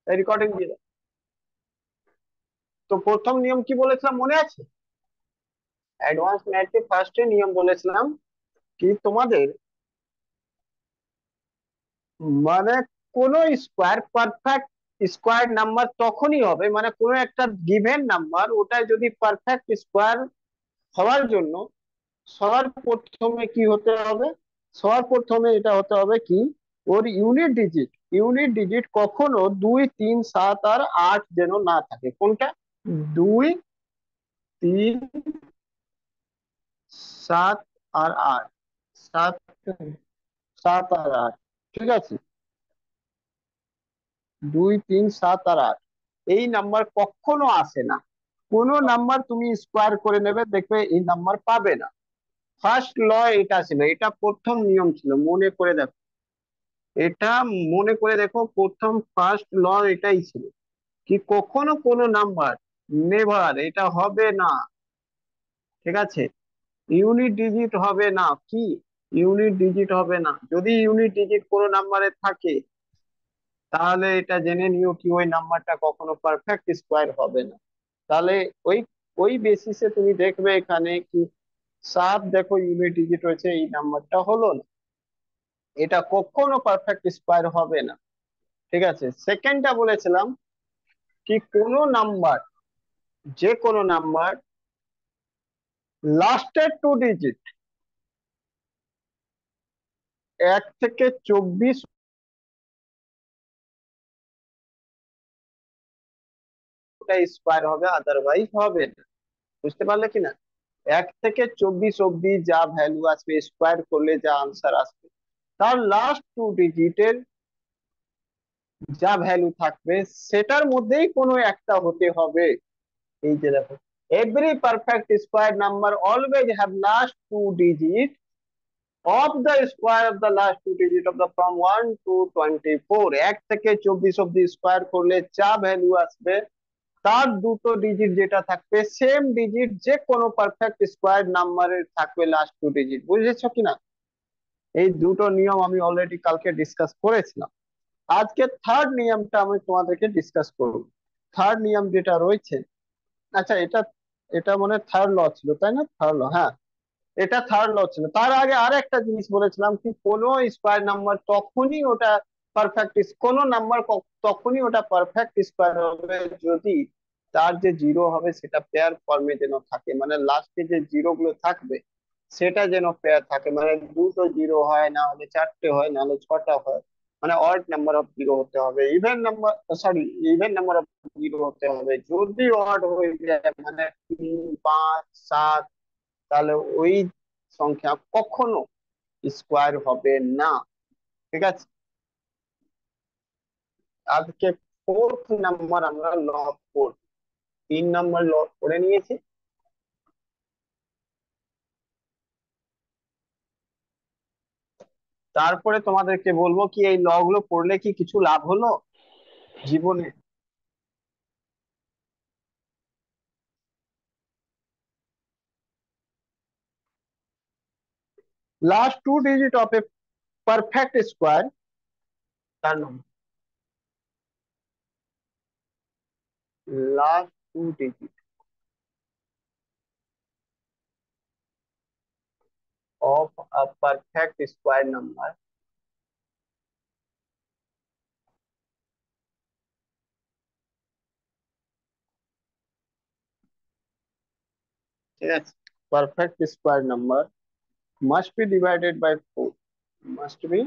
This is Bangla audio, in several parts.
রেকর্ডিং দিয়ে দাও। তো প্রথম নিয়ম কি বলেছিলাম মনে আছে? অ্যাডভান্স ম্যাথে ফার্স্টে নিয়ম বলেছিলাম কি তোমাদের, মানে কোন স্কোয়ার পারফেক্ট স্কোয়ার নাম্বার তখনই হবে, মানে কোন একটা গিভেন নাম্বার ওটা যদি পারফেক্ট স্কোয়ার হওয়ার জন্য সবার প্রথমে কি হতে হবে, সবার প্রথমে এটা হতে হবে কি, ওর ইউনিট ডিজিট কখনো 2 3 7 আর 8 যেন না থাকে। কোনটা? 2 3 7 আর 8, 7, 7 আর 8, ঠিক আছে। 2 3 7 আর 8 এই নাম্বার কখনো আসে না। কোন নাম্বার তুমি স্কোয়ার করে নেবে দেখবে এই নাম্বার পাবে না। ফার্স্ট ল এটা ছিল, এটা প্রথম নিয়ম ছিল, মনে করে দেখো। এটা মনে করে দেখো, প্রথম ফার্স্ট ল এটাই ছিল কি কখনো কোনো নাম্বার, নেভার, এটা হবে না, ঠিক আছে। ইউনিট ডিজিট হবে না, কি ইউনিট ডিজিট হবে না। যদি ইউনিট ডিজিট কোনো নাম্বারে থাকে তাহলে এটা জেনে নিও কি ওই নাম্বারটা কখনো পারফেক্ট স্কোয়ার হবে না। তাহলে ওই ওই বেসিসে তুমি দেখবে এখানে কি 7 দেখো ইউনিট ডিজিট রয়েছে, এই নাম্বারটা হলো না, এটা কখনো পারফেক্ট স্কোয়ার হবে না, ঠিক আছে। সেকেন্ডটা বলেছিলাম কি কোনো নাম্বার, যে কোনো নাম্বার লাস্টের 2 ডিজিট 1 থেকে 24 ওটা স্কোয়ার হবে, আদারওয়াইজ হবে না। বুঝতে পারলে কিনা? 1 থেকে 24 অব্দি যা ভ্যালু আসবে স্কোয়ার করলে যা আনসার আসবে, তার লাস্ট 2 ডিজিটের যা ভ্যালু থাকবে সেটার মধ্যেই কোনো একটা হতে হবে। এই যে দেখো, every perfect square number always have last 2 digit of the square of the last 2 digit of the from 1 to 24। 1 থেকে 24 অব্দি স্কোয়ার করলে যা ভ্যালু আসবে তার দুটো ডিজিট যেটা থাকবে সেম ডিজিট যে কোনো পারফেক্ট স্কোয়ার নাম্বারের থাকবে লাস্ট 2 ডিজিট। বুঝেছো কিনা? এই দুটো নিয়ম আমি অলরেডি কালকে ডিসকাস করেছিলাম। আজকে থার্ড নিয়মটা আমি তোমাদেরকে ডিসকাস করব। থার্ড নিয়ম যেটা রয়েছে, আচ্ছা এটা এটা মনে থার্ড ল ছিল তাই না? থার্ড ল, হ্যাঁ, এটা থার্ড ল ছিল। তার আগে আর একটা জিনিস বলেছিলাম কি কোনো স্কোয়ার নাম্বার তখনই ওটা পারফেক্ট, কোনো নাম্বার তখনই ওটা পারফেক্ট স্কোয়ার হবে যদি তার যে জিরো হবে সেটা পেয়ার ফর্মে যেন থাকে, মানে লাস্টে যে জিরো গুলো থাকবে সেটা যেন পেয়ার থাকে, মানে দুটো জিরো হয়, না হলে চারটে হয়, না হলে ছটা হয়, মানে অড নাম্বার অফ জিরো হতে হবে, even number, sorry, even number of zero হতে হবে। যদি অড হয়ে যায় মানে 3 5 7, তাহলে ওই সংখ্যা কখনো স্কোয়ার হবে না, ঠিক আছে। আজকে ফোর্থ নাম্বার আমরা ল করব। 3 নাম্বার ল করে নিয়েছি। তারপরে তোমাদেরকে বলবো কি এই ল গুলো পড়লে কি কিছু লাভ হলো জীবনে। Last 2 digit of a perfect square, তার নাম last 2 digit of a perfect square number, ঠিক আছে। Perfect square number must be divided by 4, must be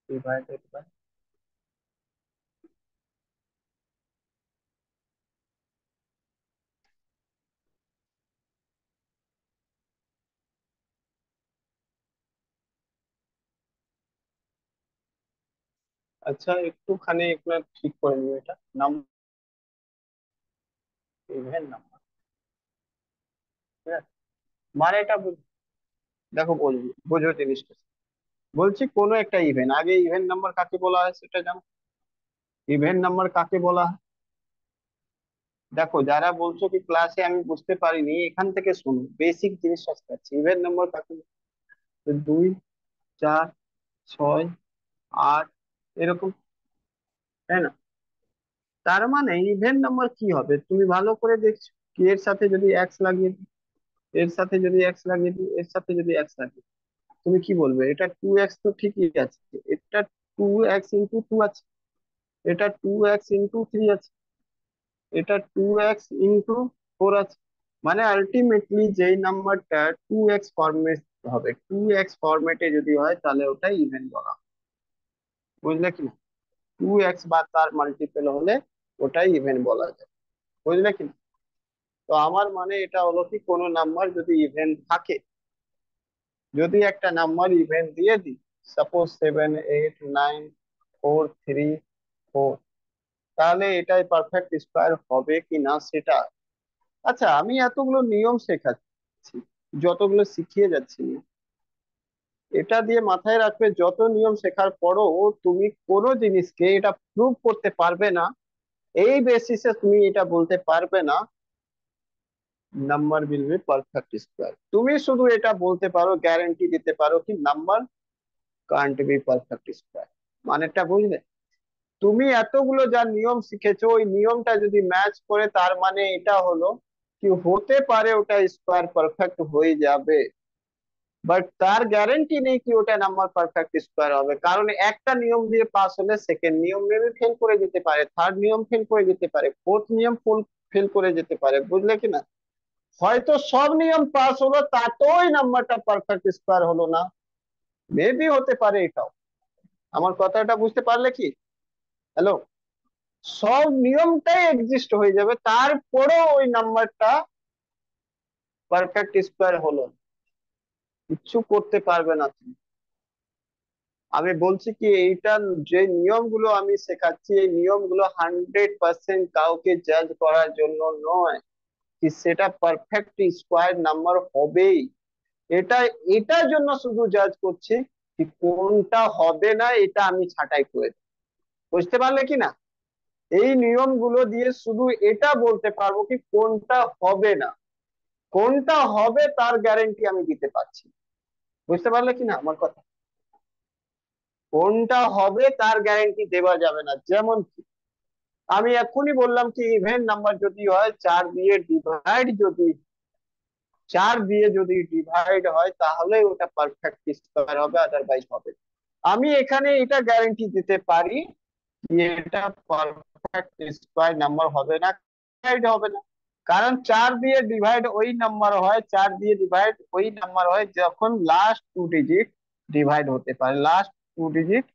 divided by. আচ্ছা একটুখানি এগুলো ঠিক করে নিও, এটা নাম্বার, ইভেন নাম্বার, ঠিক আছে। মানে এটা দেখো বলবো, বোঝো জিনিসটা। বলছি কোনো একটা ইভেন, আগে ইভেন নাম্বার কাকে বলা হয় সেটা জানো? ইভেন নাম্বার কাকে বলা হয়? দেখো যারা বলছো কি ক্লাসে আমি বুঝতে পারিনি, এখান থেকে শোনো, বেসিক জিনিসটা শেখাচ্ছি। ইভেন নাম্বার কাকে 2 4 6 8 এরকম, তাই না? তার মানে ইভেন নাম্বার কি হবে তুমি ভালো করে দেখছো কি, এর সাথে যদি এক্স লাগিয়ে দিই, এর সাথে যদি এক্স লাগিয়ে দিই, এর সাথে যদি এক্স লাগিয়ে দিই, তুমি কি বলবে? এটা 2x তো ঠিকই আছে, এটা 2x into 2 আছে, এটা 2x into 3 আছে, এটা 2x into 4 আছে। মানে আলটিমেটলি যেই নাম্বারটা 2x ফরম্যাট হবে, 2x ফরম্যাটে যদি হয় তাহলে ওটাই ইভেন বলা হয়। বুঝলে কি না? 2x বা তার মাল্টিপল হলে ওটাই ইভেন বলা যায়। বুঝলে কি না? তো আমার মানে এটা হলো কি, কোনো নাম্বার যদি ইভেন থাকে, যদি একটা নাম্বার ইভেন দিয়ে দিই, সাপোজ 7 8 9 4 3 4, তাহলে এটাই পারফেক্ট স্কোয়ার হবে কিনা সেটা। আচ্ছা, আমি এতগুলো নিয়ম শেখাচ্ছি, যতগুলো শিখিয়ে যাচ্ছি, এটা দিয়ে মাথায় রাখবে, যত নিয়ম শেখার পরও তুমি কোনো জিনিসকে এটা প্রুভ করতে পারবে না, এই বেসিসে তুমি এটা বলতে পারবে না number will be perfect square. তুমি শুধু এটা বলতে পারো, গ্যারান্টি দিতে পারো কি number can't be perfect square. মানেটা বুঝলে? তুমি এতগুলো যা নিয়ম শিখেছো, ওই নিয়মটা যদি ম্যাচ করে, তার মানে এটা হলো কি হতে পারে ওটা স্কোয়ার পারফেক্ট হয়ে যাবে, বাট তার গ্যারান্টি নেই কি ওটা নাম্বার পারফেক্ট স্কোয়ার হবে। কারণ একটা নিয়ম দিয়ে পাস হলে সেকেন্ড নিয়ম মেবি ফেল করে যেতে পারে, থার্ড নিয়ম ফেল করে যেতে পারে, ফোর্থ নিয়ম ফুল ফেল করে যেতে পারে। বুঝলে কি না? হয়তো সব নিয়ম পাস হলো তাতেই নাম্বারটা পারফেক্ট স্কোয়ার হলো না, মেবি হতে পারে এটাও। আমার কথাটা বুঝতে পারলে কি? হ্যালো? সব নিয়মটাই এক্সিস্ট হয়ে যাবে, তারপরেও ওই নাম্বারটা পারফেক্ট স্কোয়ার হলো না। কিচ্ছু করতে পারবে না তুমি। আমি বলছি কি, এইটা যে নিয়মগুলো আমি শেখাচ্ছি, এই নিয়মগুলো 100% কাউকে জাজ করার জন্য নয় কি সেটা পারফেক্ট স্কোয়ার নাম্বার হবেই। এটা এটার জন্য শুধু জাজ করছি কি কোনটা হবে না এটা আমি ছাঁটাই করে দেব। বুঝতে পারলে কি না? এই নিয়মগুলো দিয়ে শুধু এটা বলতে পারবো কি কোনটা হবে না, কোনটা হবে তার গ্যারেন্টি আমি দিতে পারছি। বুঝতে পারলে কি না আমার কথা? কোনটা হবে তার গ্যারেন্টি দেওয়া যাবে না। যেমন কি আমি এক্ষুনি বললাম কি ইভেন নাম্বার যদি হয়, 4 দিয়ে ডিভাইড হয় তাহলে ওটা পারফেক্ট স্কোয়ার হবে, আদারওয়াইজ হবে না। আমি এখানে এটা গ্যারেন্টি দিতে পারি যে এটা পারফেক্ট স্কোয়ার নাম্বার হবে না, ডিভাইড হবে না। কারণ 4 দিয়ে ডিভাইড ওই নাম্বার হয়, 4 দিয়ে ডিভাইড ওই নাম্বার হয় যখন লাস্ট 2 ডিজিট ডিভাইড হতে পারে, লাস্ট 2 ডিজিট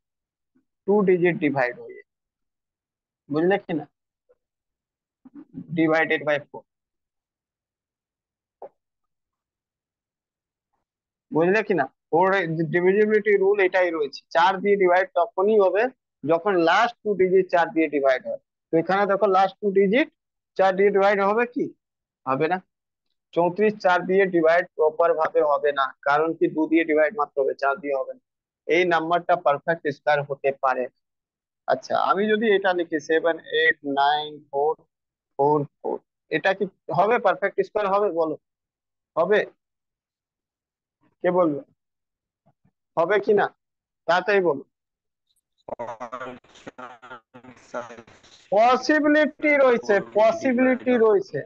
2 ডিজিট ডিভাইড হয়ে, বুঝলে কিনা? ডিভাইডেড বাই 4, বুঝলে কিনা? ওর ডিভিজিবিলিটি রুল এটাই রয়েছে, 4 দিয়ে ডিভাইড তখনই হবে যখন লাস্ট 2 ডিজিট 4 দিয়ে ডিভাইড হয়। তো এখানে দেখো লাস্ট 2 ডিজিট 4 দিয়ে ডিভাইড হবে কি? হবে না। 34 4 দিয়ে ডিভাইড প্রপার ভাবে হবে না, কারণ কি 2 দিয়ে ডিভাইড মাত্র হবে, 4 দিয়ে হবে না। এই নাম্বারটা পারফেক্ট স্কোয়ার হতে পারে। আচ্ছা, আমি যদি এটা লিখি 7 8 9 4 4 4, এটা কি হবে পারফেক্ট স্কোয়ার হবে বলো? হবে? কে বলবে হবে কি না? তাড়াতাড়ি বলো। পসিবিলিটি রয়েছে, পসিবিলিটি রয়েছে।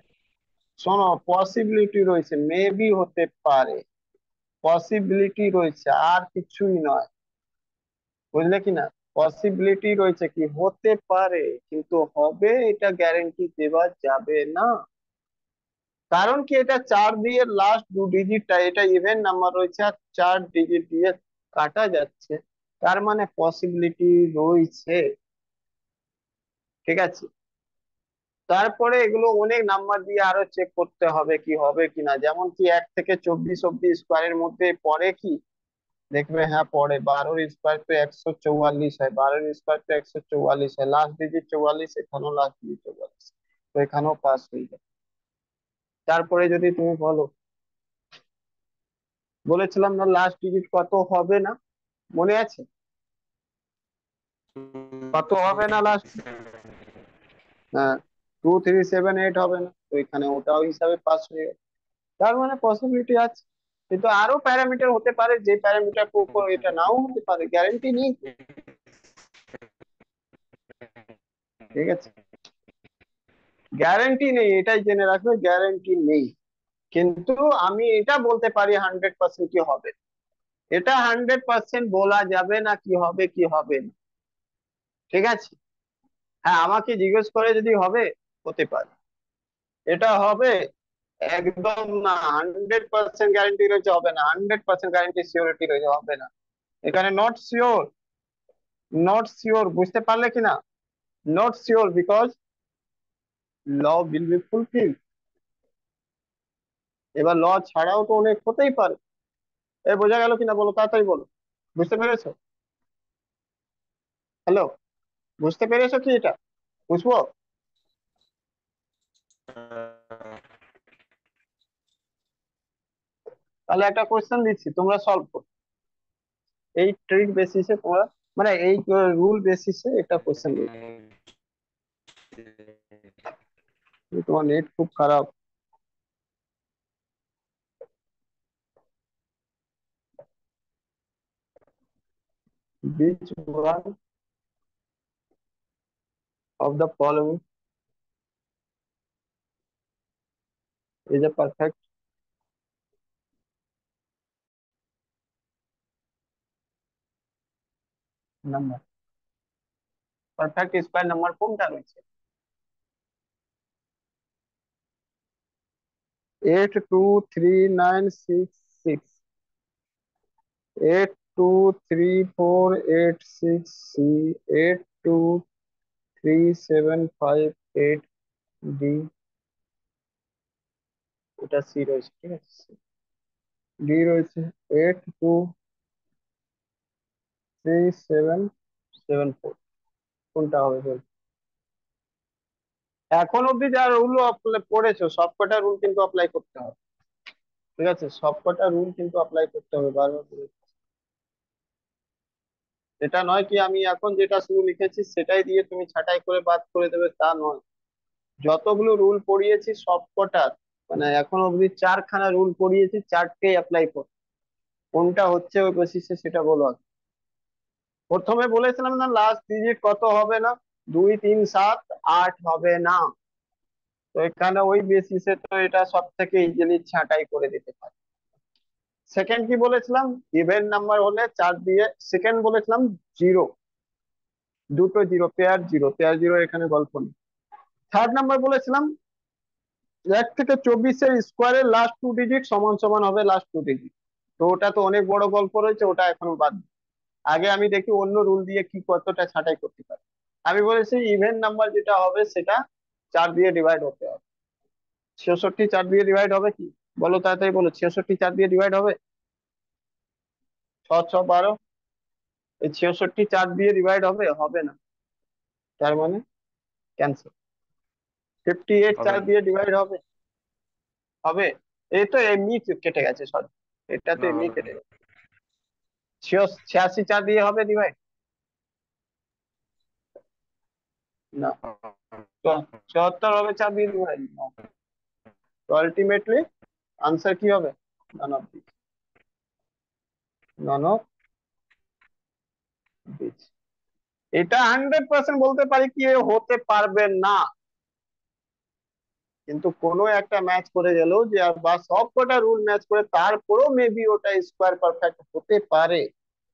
শোনো, পসিবিলিটি রয়েছে, মেবি হতে পারে, পসিবিলিটি রয়েছে, আর কিছুই নয়। বুঝলে কিনা? পসিবিলিটি রয়েছে কি হতে পারে, কিন্তু হবে এটা গ্যারেন্টি দেওয়া যাবে না। কারণ কি এটা 4 দিয়ে লাস্ট 2 ডিজিটটা, এটা ইভেন নাম্বার রয়েছে আর 4 ডিজিট দিয়ে কাটা যাচ্ছে, তার মানে পসিবিলিটি রয়েছে। ঠিক আছে? তারপরে এগুলো অনেক নাম্বার দিয়ে আরো চেক করতে হবে কি হবে কিনা, যেমন কি 1 থেকে 24 অব্দি স্কোয়ারের মধ্যে পড়ে কি, দেখবে হ্যাঁ পড়ে। 12-এর স্কোয়ার তো 144 হয়, 12-এর স্কোয়ার তো 144 হয়, লাস্ট ডিজিট 44, এখানেও লাস্ট ডিজিট 44, তো এখানেও পাস হয়ে যায়। তারপরে যদি তুমি বলো, বলেছিলাম না লাস্ট ডিজিট কত হবে না, মনে আছে? কত হবে না লাস্ট? হ্যাঁ, 2378 হবে না, তো এখানে ওটাও হিসাবে পাস হয়ে গেল। তার মানে পসিবিলিটি আছে, কিন্তু আরো প্যারামিটার হতে পারে, যে প্যারামিটার উপর এটা নাও হতে পারে, গ্যারান্টি নেই তো। ঠিক আছে, গ্যারান্টি নেই, এটাই জেনে রাখবে, গ্যারান্টি নেই। কিন্তু আমি এটা বলতে পারি 100% কি হবে, এটা 100% বলা যাবে না কি হবে কি হবে না। ঠিক আছে, হ্যাঁ আমাকে জিজ্ঞেস করে যদি হবে, হতে পারে। এটা হবে একদম না, 100% গ্যারান্টি রয়েছে হবে না, 100% গ্যারান্টি সিওরিটি রয়েছে হবে না। এখানে নট শিওর, নট শিওর, বুঝতে পারলে কিনা? Not sure because law will be fulfil. এবার ল ছাড়াও তো অনেক হতেই পারে। এ বোঝা গেল কিনা বলো, তাড়াতাড়ি বলো। বুঝতে পেরেছো? হ্যালো, বুঝতে পেরেছো কি এটা? বুঝবো? তাহলে একটা কোশ্চেন দিচ্ছি, তোমরা সলভ করো। এই ট্রিক বেসিসে তোমরা, মানে এই রুল বেসিসে একটা কোশ্চেন দিচ্ছি। তোমার নেট খুব খারাপ। Which one of the following is a perfect number? Perfect square number কোনটা রয়েছে? 8 2 3 9 6 6, 8 2 3 4 8 6 C, 8 2 3 7 5 8 D। এটা সি রয়েছে, ঠিক আছে। ডি রয়েছে 8 2 3 7 7 4। কোনটা হবে বল? এখন অব্দি যা রুল পড়েছো সবকটা রুল কিন্তু অ্যাপ্লাই করতে হবে। ঠিক আছে, সবকটা রুল কিন্তু অ্যাপ্লাই করতে হবে বারবার করে। এটা নয় কি আমি এখন যেটা শুধু লিখেছি সেটাই দিয়ে তুমি ছাঁটাই করে বাদ করে দেবে, তা নয়। যতগুলো রুল পড়িয়েছি সবকটা, মানে এখন অব্দি 4খানা রুল পড়িয়েছি, 4টেই অ্যাপ্লাই কর। কোনটা হচ্ছে ওই বেসিসে সেটা বলো আগে। প্রথমে বলেছিলাম না লাস্ট ডিজিট কত হবে না, 2 3 7 8 হবে না। তো এখানে ওই বেসিসে তো এটা সব থেকে ইজিলি ছাঁটাই করে দিতে পারে। সেকেন্ড কি বলেছিলাম, ইভেন নাম্বার হলে 4 দিয়ে, সেকেন্ড বলেছিলাম জিরো, দুটো zero, pair zero, pair zero এখানে গল্প নেই। থার্ড নাম্বার বলেছিলাম 1 থেকে 24-এর স্কোয়ারের লাস্ট 2 ডিজিট সমান সমান হবে লাস্ট 2 ডিজিট। তো ওটা তো অনেক বড় গল্প রয়েছে, ওটা এখনো বাদ দিই। আগে আমি দেখি অন্য রুল দিয়ে কি কতটা ছাঁটাই করতে পারি। আমি বলেছি ইভেন নাম্বার যেটা হবে সেটা 4 দিয়ে ডিভাইড হতে হবে। 66 4 দিয়ে ডিভাইড হবে কি? বলো তাড়াতাড়ি বলো, 66 4 দিয়ে ডিভাইড হবে? 6 6 12। এই 66 4 দিয়ে ডিভাইড হবে? হবে না। তার মানে ক্যান্সেল। 58 হবে 4 না। দিয়ে ডিভাইড হবে? হবে। এই তো এমনি কেটে গেছে, সরি, এটা তো না এমনি হবে কেটে না। গেছে। 86 4 দিয়ে হবে ডিভাইড? না। তো 74 হবে 4 দিয়ে ডিভাইড? তো আলটিমেটলি আনসার কি হবে? None of this, none of this. এটা 100% বলতে পারি কি এ হতে পারবে না। কিন্তু কোনো একটা ম্যাচ করে গেল যে বা সব কটা রুল ম্যাচ করে তারপরেও মেবি ওটা স্কোয়ার পারফেক্ট হতে পারে।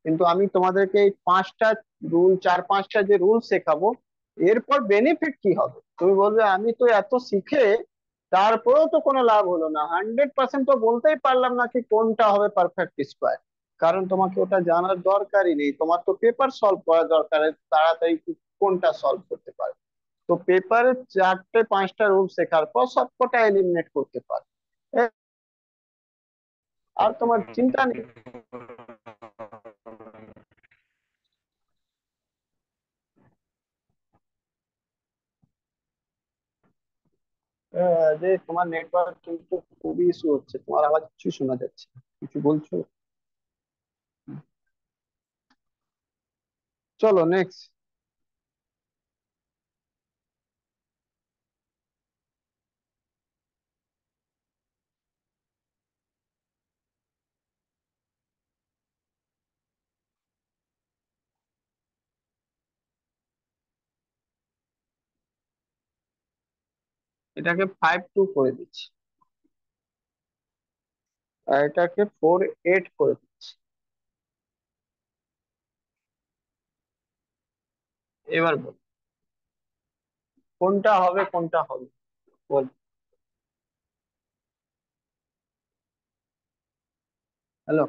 কিন্তু আমি তোমাদেরকে এই 5টা রুল, 4 5টা যে রুল শেখাবো, এরপর বেনিফিট কি হবে? তুমি বলবে আমি তো এত শিখে তারপরেও তো কোনো লাভ হলো না, 100% তো বলতেই পারলাম না কি কোনটা হবে পারফেক্ট স্কোয়ার। কারণ তোমাকে ওটা জানার দরকারই নেই, তোমার তো পেপার সলভ করা দরকার, তাড়াতাড়ি কোনটা সলভ করতে পারে। তো পেপারে 4 5টা রুল শেখার পর সবকটা এলিমিনেট করতে পারে, আর তোমার চিন্তা নেই। যে তোমার নেটওয়ার্ক কিন্তু খুবই ইস্যু হচ্ছে, তোমার আওয়াজ কিছু শোনা যাচ্ছে না। কিছু বলছো? চলো নেক্সট। এটাকে 5 2 করে দিচ্ছি, আর এটাকে 4 8 করে দিচ্ছি। এবার বল কোনটা হবে, কোনটা হবে, বল। হ্যালো,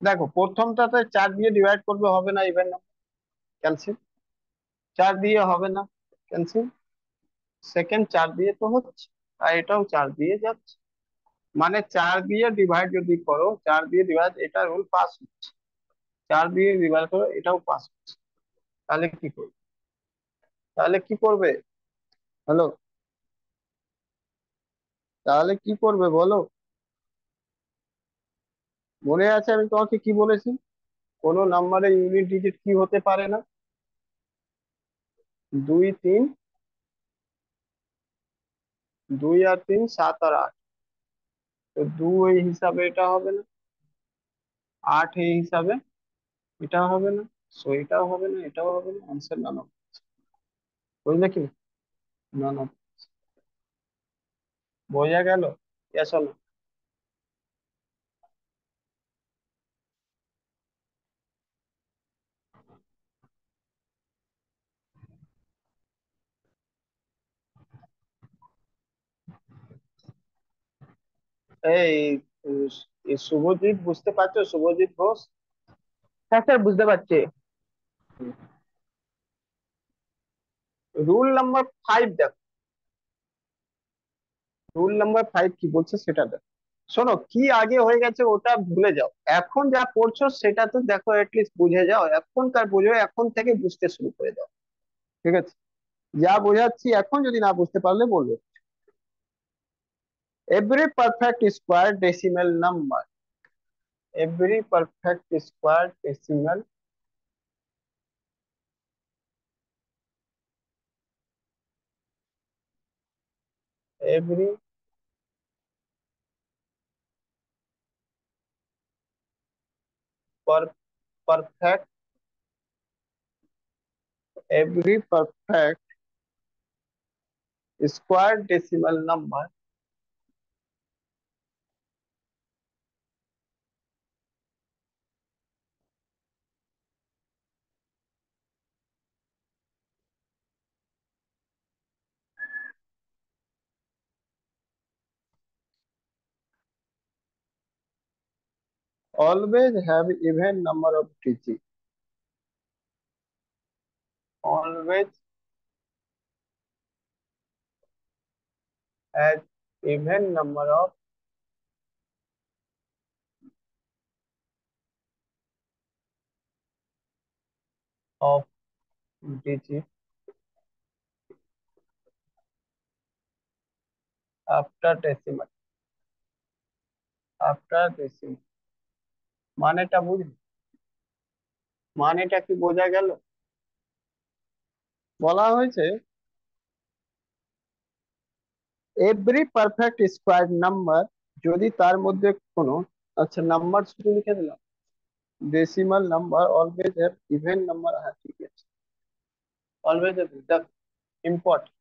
দেখো প্রথমটাতে 4 দিয়ে ডিভাইড করবে, হবে না, ইভেন নাম্বার, ক্যান্সেল। 4 দিয়ে হবে না, ক্যান্সেল। সেকেন্ড 4 দিয়ে তো হচ্ছে, আর এটাও 4 দিয়ে যাচ্ছে। মানে 4 দিয়ে ডিভাইড যদি করো, 4 দিয়ে ডিভাইড, এটা রুল পাস হচ্ছে। 4 দিয়ে ডিভাইড করো, এটাও পাস হচ্ছে। তাহলে কি করবে, তাহলে কি করবে? হ্যালো, তাহলে কি করবে বলো? মনে আছে আমি তোমাকে কি বলেছি? কোন নাম্বারের ইউনিট ডিজিট কি হতে পারে না? 2 3, 2 আর 3 7 আর 8। তো 2 এই হিসাবে এটা হবে না, 8 এই হিসাবে এটা হবে না, সো এটাও হবে না, এটাও হবে না, আনসার নান অফ। বুঝলে কি? None of. বোঝা গেল? এসো না। এই এই শুভজিৎ বুঝতে পারছো? শুভজিৎ ঘোষ। হ্যাঁ স্যার, বুঝতে পারছি। রুল নাম্বার 5 দেখো, রুল নাম্বার 5 কি বলছে সেটা দেখো। শোনো, কি আগে হয়ে গেছে ওটা ভুলে যাও, এখন যা পড়ছো সেটা তো দেখো, এটলিস্ট বুঝে যাও, এখনকার বুঝো, এখন থেকে বুঝতে শুরু করে দাও। ঠিক আছে, যা বোঝাচ্ছি এখন যদি না বুঝতে পারলে বলবে। Every perfect square decimal number, every perfect square decimal, every perfect, every perfect square decimal number always have even number of digits, always has even number of digits after decimal, after decimal। মানেটা বুঝলি? মানেটা কি বোঝা গেল? বলা হয়েছে এভরি পারফেক্ট স্কোয়ার নাম্বার, যদি তার মধ্যে কোনো, আচ্ছা নাম্বার শুধু লিখে দিলাম, decimal number always have even number, হ্যাঁ ঠিক আছে, অলওয়েজ হ্যাভ, দেখ ইম্পর্টেন্ট।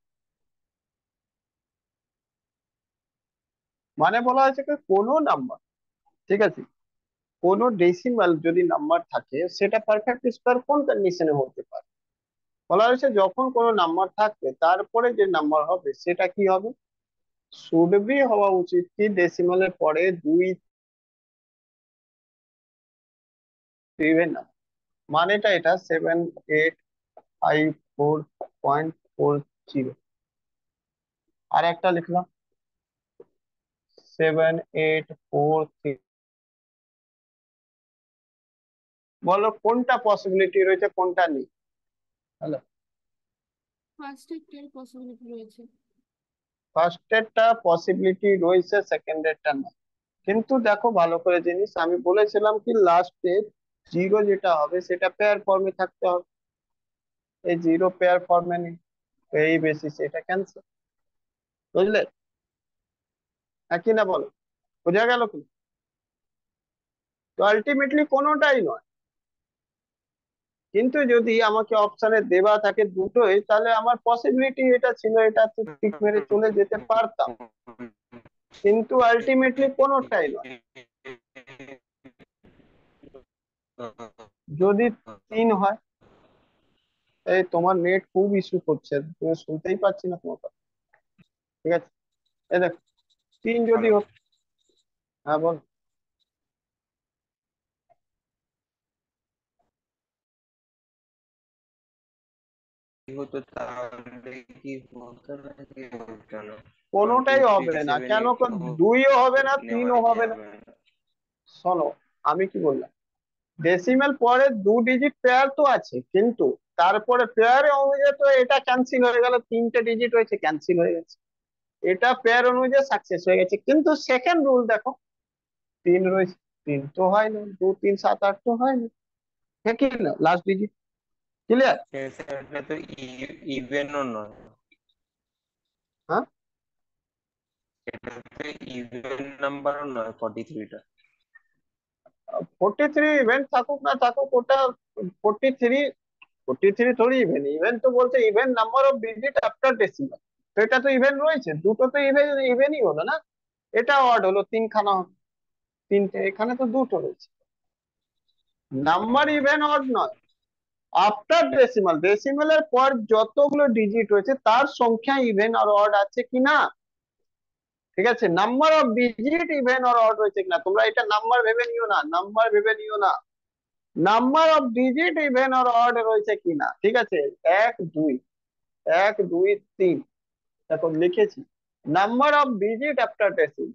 মানে বলা হয়েছে কি কোনো নাম্বার, ঠিক আছে, কোনো ডেসিমাল যদি নাম্বার থাকে সেটা পারফেক্ট স্কোয়ার কোন কন্ডিশনে হতে পারে? বলা হয়েছে যখন কোনো নাম্বার থাকবে তারপরে যে নাম্বার হবে সেটা কি হবে, শুড বি হওয়া উচিত কি ডেসিমালের পরে 2 ইভেন নাম্বার। মানেটা এটা 7854.40। আর একটা লিখলাম 7843। বলো কোনটা পসিবিলিটি রয়েছে, কোনটা নেই? হ্যালো, ফার্স্ট একটার পসিবিলিটি রয়েছে। ফার্স্টেরটা পসিবিলিটি রয়েছে, সেকেন্ডেরটা না। কিন্তু দেখো ভালো করে জিনিস, আমি বলেছিলাম কি লাস্টে জিরো যেটা হবে সেটা পেয়ার ফর্মে থাকতে হবে, এই জিরো পেয়ার ফর্মে নেই, তো এই বেসিসে এটা ক্যান্সেল। বুঝলে? একই না বলো? বোঝা গেল কি? তো আলটিমেটলি কোনোটাই নয়, কিন্তু যদি আমাকে অপশনে দেওয়া থাকে দুটোই, তাহলে আমার পসিবিলিটি এটা ছিল, এটা টিক মেরে চলে যেতে পারতাম, কিন্তু আলটিমেটলি কোনোটাই নয়। যদি 3 হয়, এই তোমার নেট খুব ইস্যু করছে, তুমি শুনতেই পাচ্ছি না তোমার কথা। ঠিক আছে, এই দেখ, 3 যদি হ্যালো, হতো। হ্যাঁ বল। কি হতো তাহলে? কি হতো না, কি হতো না? ওয়ান টু কোনোটাই থ্রি হবে না, সেভেন কেন? এইট দুইও হবে না, নেওয়া তিনও হবে না। যাবে না। শোনো, আমি কি বললাম, ডেসিমেল পরে 2 ডিজিট পেয়ার তো আছে, কিন্তু তারপরে পেয়ারে অনুযায়ী তো এটা ক্যান্সেল হয়ে গেল, 3টে ডিজিট হয়েছে, ক্যান্সেল হয়ে গেছে। এটা পেয়ার অনুযায়ী সাকসেস হয়ে গেছে, কিন্তু সেকেন্ড রুল দেখো, 3 রয়েছে, 3 তো হয় না, 2 3 7 8 তো হয় না, ঠিক কি না? Last digit. ক্লিয়ার? এটা তো ইভেনও নয়। হ্যাঁ, এটা তো ইভেন নাম্বারও নয় 43টা। 43 ইভেন্ট থাকুক না থাকুক, ওটা 43, 43 থোড়ি ইভেন, ইভেন তো বলছে even number of digit after decimal. তো এটা তো ইভেন রয়েছে, দুটো তো ইভেন, ইভেনই হলো না। এটা অড হলো, 3খানা হলো, 3টে, এখানে তো দুটো রয়েছে। নাম্বার ইভেন অড নয়, আফটার ডেসিমাল, ডেসিমালের পর যতগুলো ডিজিট রয়েছে তার সংখ্যা ইভেন আর অড আছে কিনা। ঠিক আছে, নাম্বার অফ ডিজিট ইভেন আর অড রয়েছে কিনা, তোমরা এটা নাম্বার ভেবে নিও না, নাম্বার ভেবে নিও না, নাম্বার অফ ডিজিট ইভেন আর অড রয়েছে কিনা। ঠিক আছে, 1 2, 1 2 3, এখন লিখেছি number of digit after decimal.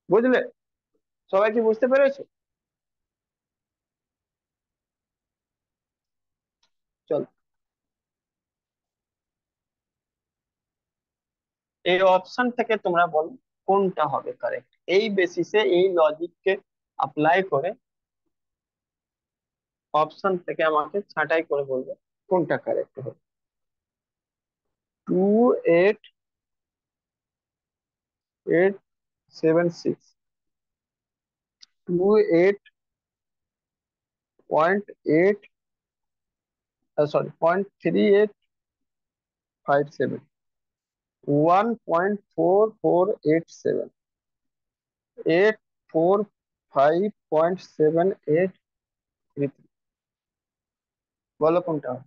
বুঝলে? সবাই কি বুঝতে পেরেছো? চলো, এই অপশন থেকে তোমরা বলো কোনটা হবে কারেক্ট, এই বেসিসে, এই লজিককে অ্যাপ্লাই করে অপশন থেকে আমাকে ছাঁটাই করে বলবে কোনটা কারেক্ট হবে। 28876, 28.8, সরি, 0.3857, 1.4487, 845.7833। বলো কোনটা হবে।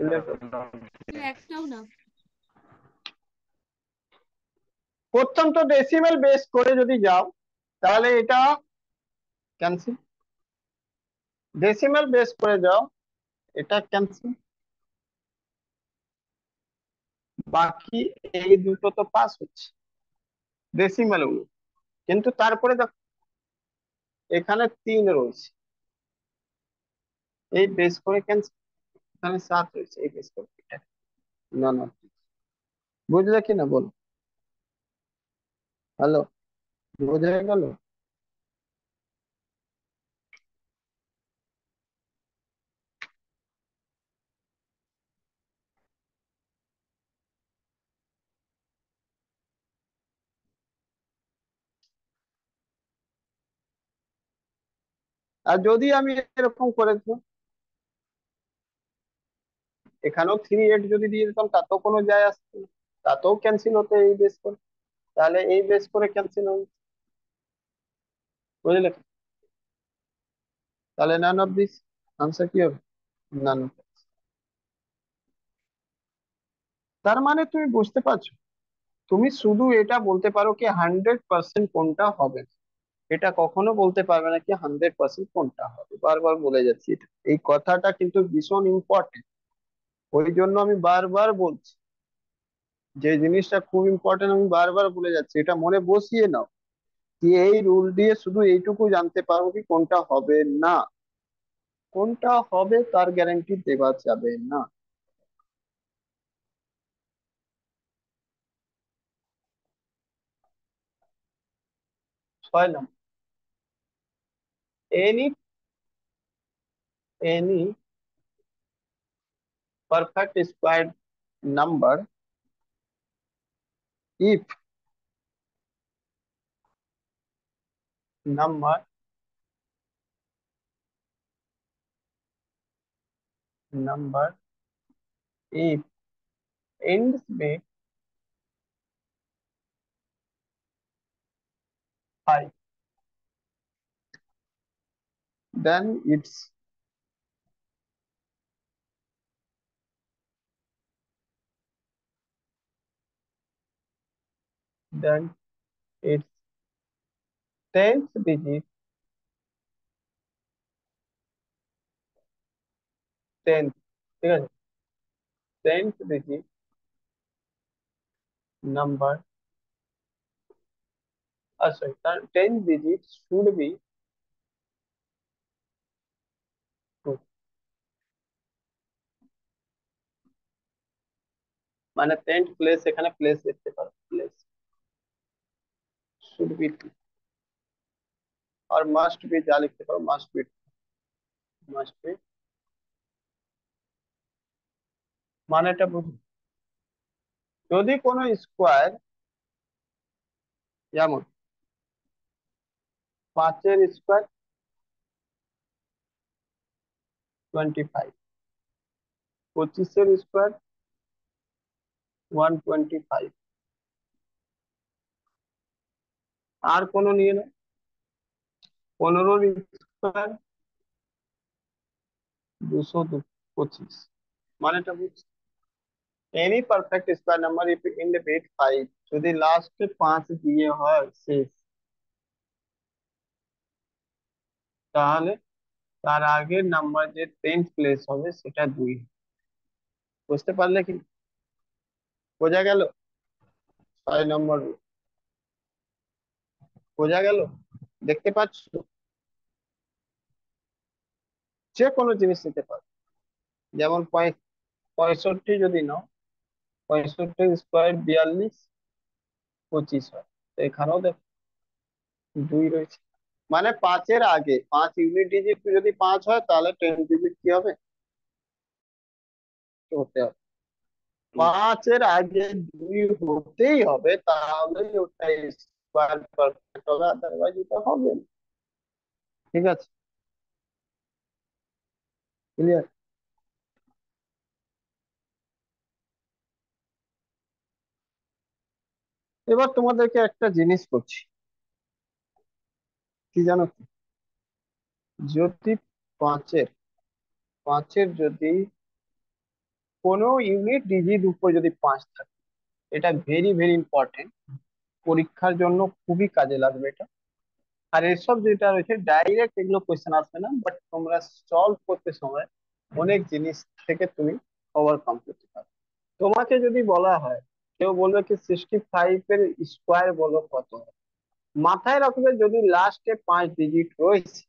Clear করো। একটাও না। প্রথম তো ডেসিমেল বেস করে যদি যাও, তাহলে এটা ক্যান্সেল। ডেসিমেল বেস করে যাও, এটা ক্যান্সেল। বাকি এই দুটো তো পাস হচ্ছে ডেসিমেল গুলো, কিন্তু তারপরে দেখো এখানে 3 রয়েছে, এই বেস করে ক্যান্সেল। এখানে 7 রয়েছে, এই বেস করে এটা না না। বুঝলে কি না বলো? হ্যালো, বোঝা গেল? আর যদি আমি এরকম করে দিতাম, এখানেও 3 8 যদি দিয়ে দিতাম, তাতেও কোনো যায় আসতো না, তাতেও ক্যান্সেল হতো এই বেস করে। তাহলে এই বেস করে ক্যান্সেল হবে। বুঝলে? তাহলে নান অফ দিস, আনসার কি হবে? নান। তার মানে তুমি বুঝতে পারছো, তুমি শুধু এটা বলতে পারো কি 100% কোনটা হবে না, এটা কখনো বলতে পারবে না কি 100% কোনটা হবে। বারবার বলে যাচ্ছি এটা, এই কথাটা কিন্তু ভীষণ ইম্পর্টেন্ট। ওই জন্য আমি বারবার বলছি, যে জিনিসটা খুব ইম্পর্টেন্ট, আমি বারবার বলে যাচ্ছি, এটা মনে বসিয়ে নাও কি এই রুল দিয়ে শুধু এইটুকু জানতে পারবো কি কোনটা হবে না, কোনটা হবে তার গ্যারান্টি দেওয়া যাবে না। 6 number, any any perfect square number if number number if ends with 5, then then its 10th digit, 10th, ঠিক আছে, 10th digit number, sorry, 10th digit should be 2, মানে 10th প্লেস এখানে প্লেস লিখতে পারো, প্লেস শুড বি 2 আর মাস্ট বি যা লিখতে পারো, মাস্ট বি মানেটা বুঝো। যদি কোনো স্কোয়ার, যেমন 5 এর স্কোয়ার 25, 25 এর স্কোয়ার 125, আর কোনো নিয়ে নাও, 15 এর স্কোয়ার 225, মানেটা বুঝছো। Any perfect square number if in the bed 5, যদি লাস্টে 5 দিয়ে হয় শেষ, তাহলে তার আগের নাম্বার যে 10th প্লেস হবে সেটা 2। বুঝতে পারলে কি? বোঝা গেল? 6 নম্বর বোঝা গেল? দেখতে পাচ্ছ? যে কোনো জিনিস নিতে পারো, যেমন 65 যদি নাও, 65 স্কোয়ার 42, 25 হয়, তো এখানেও দেখো 2 রয়েছে, মানে 5-এর আগে 5 ইউনিট ডিজিট যদি 5 হয় তাহলে 10 ডিজিট কি হবে, হতে হবে। 5-এর আগে 2 হতেই হবে, তাহলে ওটা স্কোয়ার পারফেক্ট হবে, আদারওয়াইজ এটা হবে না। ঠিক আছে, ক্লিয়ার? এবার তোমাদেরকে একটা জিনিস করছি, কি জানো তো? যদি পাঁচের পাঁচের যদি কোনো ইউনিট ডিজিট উপর যদি 5 থাকে, এটা ভেরি ভেরি ইম্পর্টেন্ট, পরীক্ষার জন্য খুবই কাজে লাগবে এটা। আর এসব যেটা রয়েছে ডাইরেক্ট এগুলো কোয়েশ্চেন আসবে না, বাট তোমরা সলভ করতে সময় অনেক জিনিস থেকে তুমি ওভারকাম করতে পারো। তোমাকে যদি বলা হয়, কেউ বলবে কি 65 এর স্কোয়ার বলো কত হয়, মাথায় রাখবে যদি লাস্টে 5 ডিজিট রয়েছে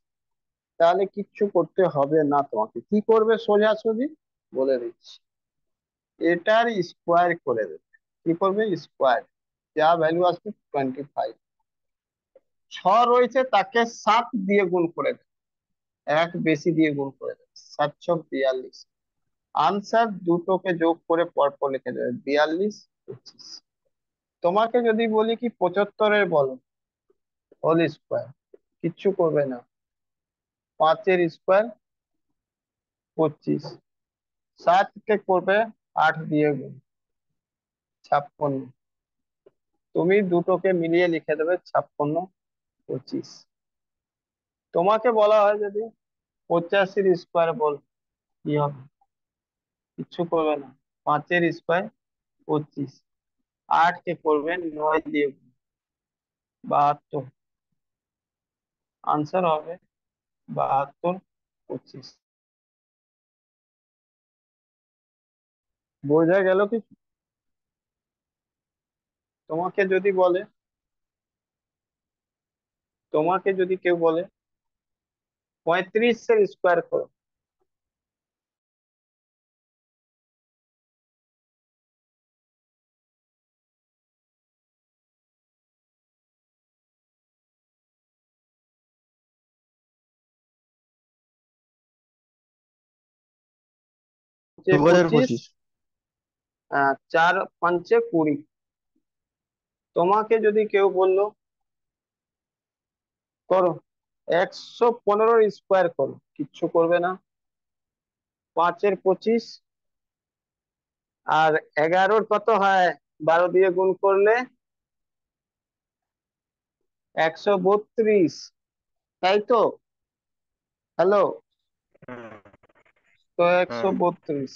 তাহলে কিচ্ছু করতে হবে না, তোমাকে কি করবে সোজাসুজি বলে দিচ্ছি, এটার স্কোয়ার করে দেবে। কি করবে? স্কোয়ার, যা ভ্যালু আসবে 25, 6 রয়েছে তাকে 7 দিয়ে গুণ করে দেবে, এক বেশি দিয়ে গুণ করে দেবে, 7 × 42, আনসার দুটোকে যোগ করে পরপর লিখে দেবে, 42, 25। তোমাকে যদি বলি কি 75-এর বলো হোল স্কোয়ার, কিচ্ছু করবে না, 5-এর স্কোয়ার 25, 7 কে করবে 8 দিয়ে গুণ, 56। তুমি দুটোকে মিলিয়ে লিখে দেবে 56, 25। তোমাকে বলা হয় যদি 85-এর স্কোয়ার বল, কি হবে? কিচ্ছু করবে না, 5-এর স্কোয়ার 25, 8 কে করবে 9 দিয়ে গুণ, 72, আনসার হবে 72, 25। বোঝা গেল কি? তোমাকে যদি বলে, তোমাকে যদি কেউ বলে 35-এর স্কোয়ার করো, যে 25, 2025। 4×5 = 20, তোমাকে যদি কেউ বললো করো 115-এর স্কোয়ার করো, কিচ্ছু করবে না, 5 এর 25, আর 11-র কত হয় 12 দিয়ে গুণ করলে 132, তাই তো? হ্যালো? হুম, তো একশো হুম, বত্রিশ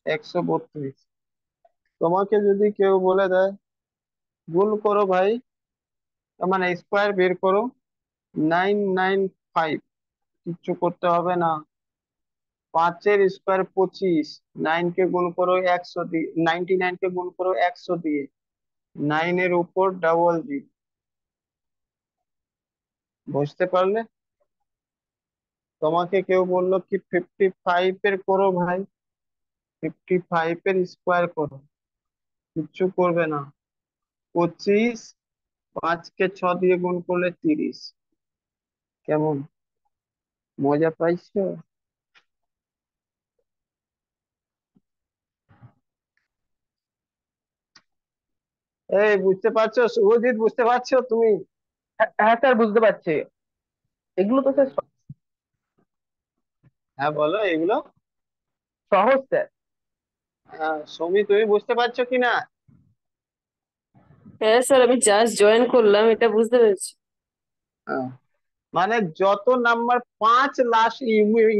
132 তোমাকে যদি কেউ বলে দেয় গুণ করো ভাই, তার মানে স্কোয়ার বের করো, 995, কিচ্ছু করতে হবে না। 5-এর স্কোয়ার 25, 9 কে গুণ করো 100 দিয়ে, 99 কে গুণ করো 100 দিয়ে, 9-এর উপর ডাবল জিরো। বুঝতে পারলে? তোমাকে কেউ বললো কি 55-এর করো ভাই, 55-এর স্কোয়ার করো, কিচ্ছু করবে না। 25, 5 কে 6 দিয়ে গুণ করলে 30। কেমন, মজা পাইছো? এই বুঝতে পারছো শুভজিৎ, বুঝতে পারছো তুমি? হ্যাঁ স্যার, বুঝতে পারছি। এগুলো তো স্যার হ্যাঁ বলো এগুলো। সহজ স্যার। হ্যাঁ সৌমি, তুমি বুঝতে পারছো কিনা? হ্যাঁ স্যার, আমি জাস্ট জয়েন করলাম, এটা বুঝতে পেরেছি। হ্যাঁ, মানে যত নাম্বার 5 লাস্ট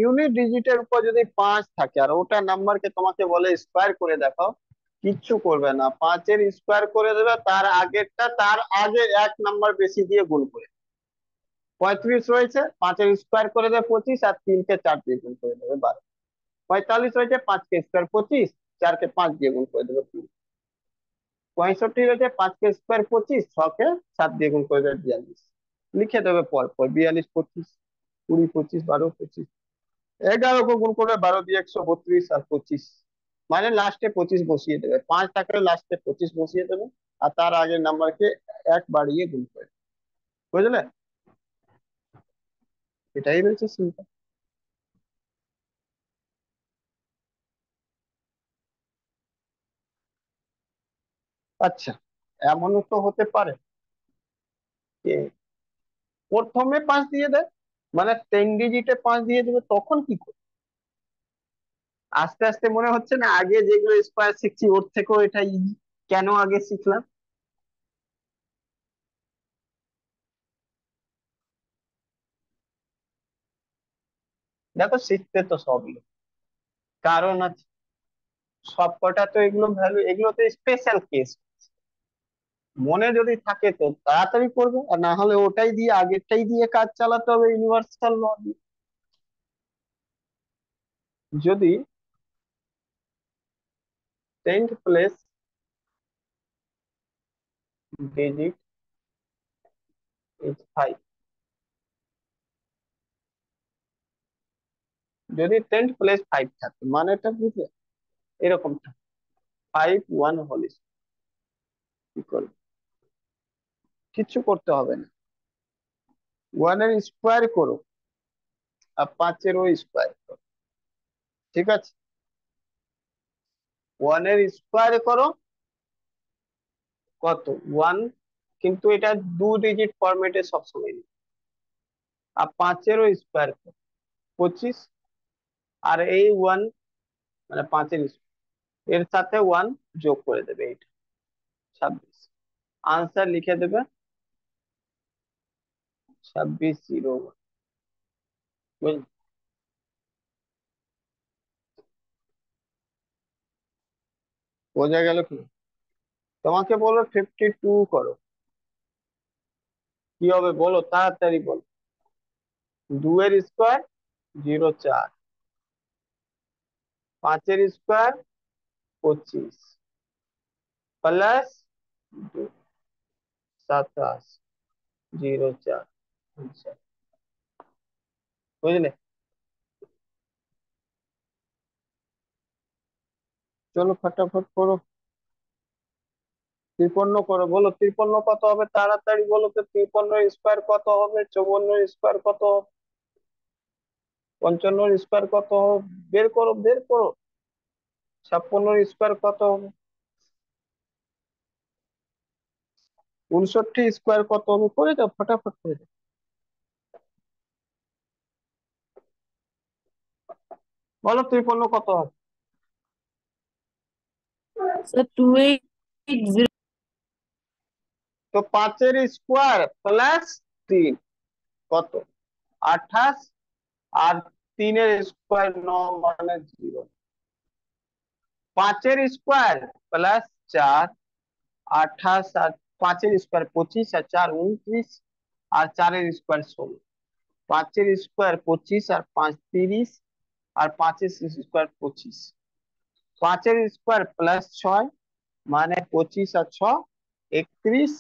ইউনিট ডিজিটের উপর যদি 5 থাকে আর ওটা নাম্বারকে তোমাকে বলে স্কোয়ার করে দেখাও, কিচ্ছু করবে না, 5-এর স্কোয়ার করে দেবে, তার আগেরটা তার আগে 1 নাম্বার বেশি দিয়ে গুণ করে। 35 রয়েছে, 5-এর স্কোয়ার করে দেবে 25, আর 3-কে 4 দিয়ে গুণ করে দেবে 12। 45 রয়েছে, 5-কে স্কোয়ার 25, 4-কে 5 দিয়ে গুণ করে দেবে 3। 65 রয়েছে, 5-কে স্কোয়ার 25, 6-কে 7 দিয়ে গুণ করে দেবে 42। লিখে দেবে পর পর, 42, 25, 20, 25, 12, 25। 11-কে গুণ করবে 12 দিয়ে, 132, আর 25, মানে লাস্টে 25 বসিয়ে দেবে, 5 থাকলে লাস্টে 25 বসিয়ে দেবে, আর তার আগের নাম্বারকে 1 বাড়িয়ে গুণ করে। বুঝলে? এটাই রয়েছে সিম্পল। আচ্ছা, এমনও তো হতে পারে যে প্রথমে 5 দিয়ে দেয়, মানে 10 ডিজিটে 5 দিয়ে দেবে, তখন কি করবে? আস্তে আস্তে মনে হচ্ছে না আগে যেগুলো স্কোয়ার শিখছি ওর থেকেও এটা ইজি, কেন আগে শিখলাম? দেখো শিখতে তো সবই কারণ আছে, সবকটা তো এগুলো ভ্যালু, এগুলো তো স্পেশাল কেস, মনে যদি থাকে তো তাড়াতাড়ি করবে, আর না হলে ওটাই দিয়ে আগেরটাই দিয়ে কাজ চালাতে হবে ইউনিভার্সাল ল দিয়ে। যদি 10th প্লেস ডিজিট ইজ 5, যদি 10th প্লেস 5 থাকে মানেটা বুঝলে এরকম থাকে, 5 1 হোল, কি করবে? কিচ্ছু করতে হবে না, 1-এর স্কোয়ার করো, আর 5-এরও স্কোয়ার করো, ঠিক আছে? 1-এর স্কোয়ার করো কত, 1, কিন্তু এটা 2 ডিজিট ফরম্যাটে সবসময় নেই। আর 5-এরও স্কোয়ার করো 25, আর এই 1, মানে 5-এর এর সাথে 1 যোগ করে দেবে, এইটা 26। আনসার লিখে দেবে 2601। বুঝলি? বোঝা গেল কি? তোমাকে বলো 52 করো, কি হবে বলো, তাড়াতাড়ি বলো। 2-এর স্কোয়ার 0, 4, 5-এর স্কোয়ার 25, প্লাস 27, 0, 4। আচ্ছা, বুঝলে? চলো ফটাফট করো, 53 করো, বলো 53 কত হবে, তাড়াতাড়ি বলো তো, 53 স্কোয়ার কত হবে, 54 স্কোয়ার কত হবে, 55 স্কোয়ার কত হবে, বের করো বের করো, 56 স্কোয়ার কত হবে, 59 স্কোয়ার কত হবে, করে দাও ফটাফট করে দাও। বলো 53 কত হবে? স্যার 2880। তো 5 এর স্কোয়ার প্লাস 3 কত? 28। আর 3 এর স্কোয়ার 9 মানে 0। 5 এর স্কোয়ার প্লাস 4, 28, আর 5 এর স্কোয়ার 25, আর 4 29, আর 4 এর স্কোয়ার 16। 5 এর স্কোয়ার 25, আর 5 30, আর 5 এর স্কোয়ার 25। 5 এর স্কোয়ার প্লাস 6 মানে 25, আর 6 31,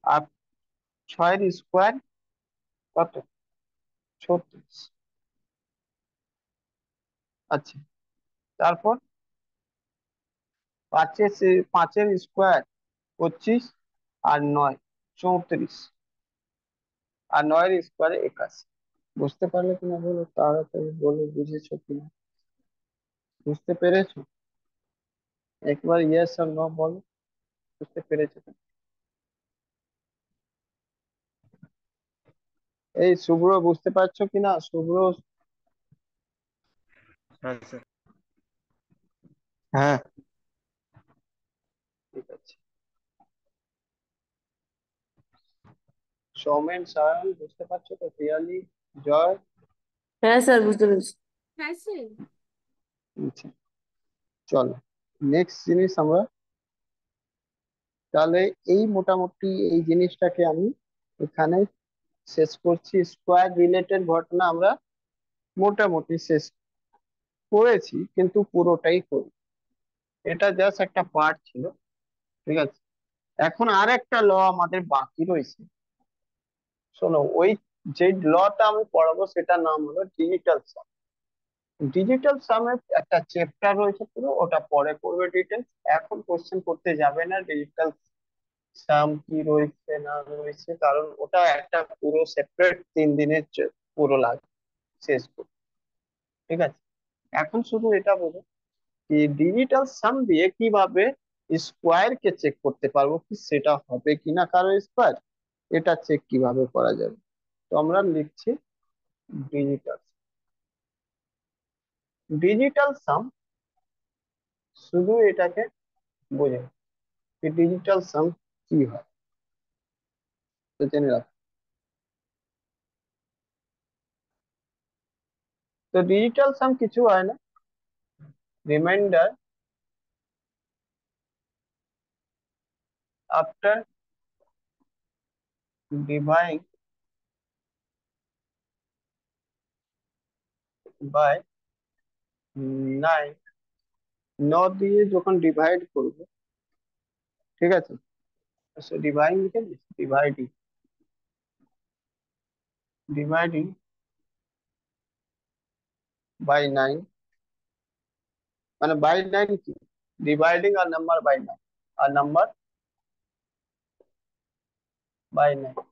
আর 6 এর স্কোয়ার কত? 36। আচ্ছা, তারপর 5-এর স্কোয়ার 25, আর 9 34, আর 9 এর স্কোয়ার 81। বুঝতে পারলে কিনা বলো, তাড়াতাড়ি বলো, বুঝেছো কিনা? বুঝতে পেরেছো? একবার ইয়েস আর নো বলো, বুঝতে পেরেছো কিনা? এই শুভ্র, বুঝতে পারছো কিনা শুভ্র? হ্যাঁ স্যার। হ্যাঁ, ঠিক আছে। সৌমেন, সায়ন, বুঝতে পারছো তো? পিয়ালি, জয়। হ্যাঁ স্যার, বুঝতে পেরেছি। আচ্ছা, চলো নেক্সট জিনিস আমরা, তাহলে এই মোটামুটি এই জিনিসটাকে আমি এখানে শেষ করছি। স্কোয়ার রিলেটেড ঘটনা আমরা মোটামুটি শেষ করেছি, কিন্তু পুরোটাই করি, এটা জাস্ট একটা পার্ট ছিল। ঠিক আছে, এখন আর একটা ল আমাদের বাকি রয়েছে। শোনো, ওই যে লটা আমি পড়াবো সেটার নাম হলো ডিজিটাল সাম। ডিজিটাল সামের একটা চ্যাপ্টার রয়েছে পুরো, ওটা পরে করবে ডিটেলস, এখন কোশ্চেন করতে যাবে না ডিজিটাল সাম কি রয়েছে না রয়েছে, কারণ ওটা একটা পুরো সেপারেট 3 দিনের পুরো লাগে শেষ করতে। ঠিক আছে, এখন শুধু এটা বলো কি ডিজিটাল সাম দিয়ে কিভাবে স্কোয়ার কে চেক করতে পারবো, কি সেটা হবে কিনা কারো স্কোয়ার, এটা চেক কিভাবে করা যাবে। তো আমরা লিখছি ডিজিটাল ডিজিটাল সাম, শুধু এটাকে বোঝে ডিজিটাল সাম কি হয়, তো জেনে রাখো। তো ডিজিটাল সাম কিছু হয় না, রিমাইন্ডার আফটার ডিভাইড বাই 9, 9 দিয়ে যখন ডিভাইড করবো, ঠিক আছে, ডিভাইড লিখে দিচ্ছি, ডিভাইডিং ডিভাইডিং বাই 9, মানে বাই 9 কি, dividing our number by 9, our number by 9,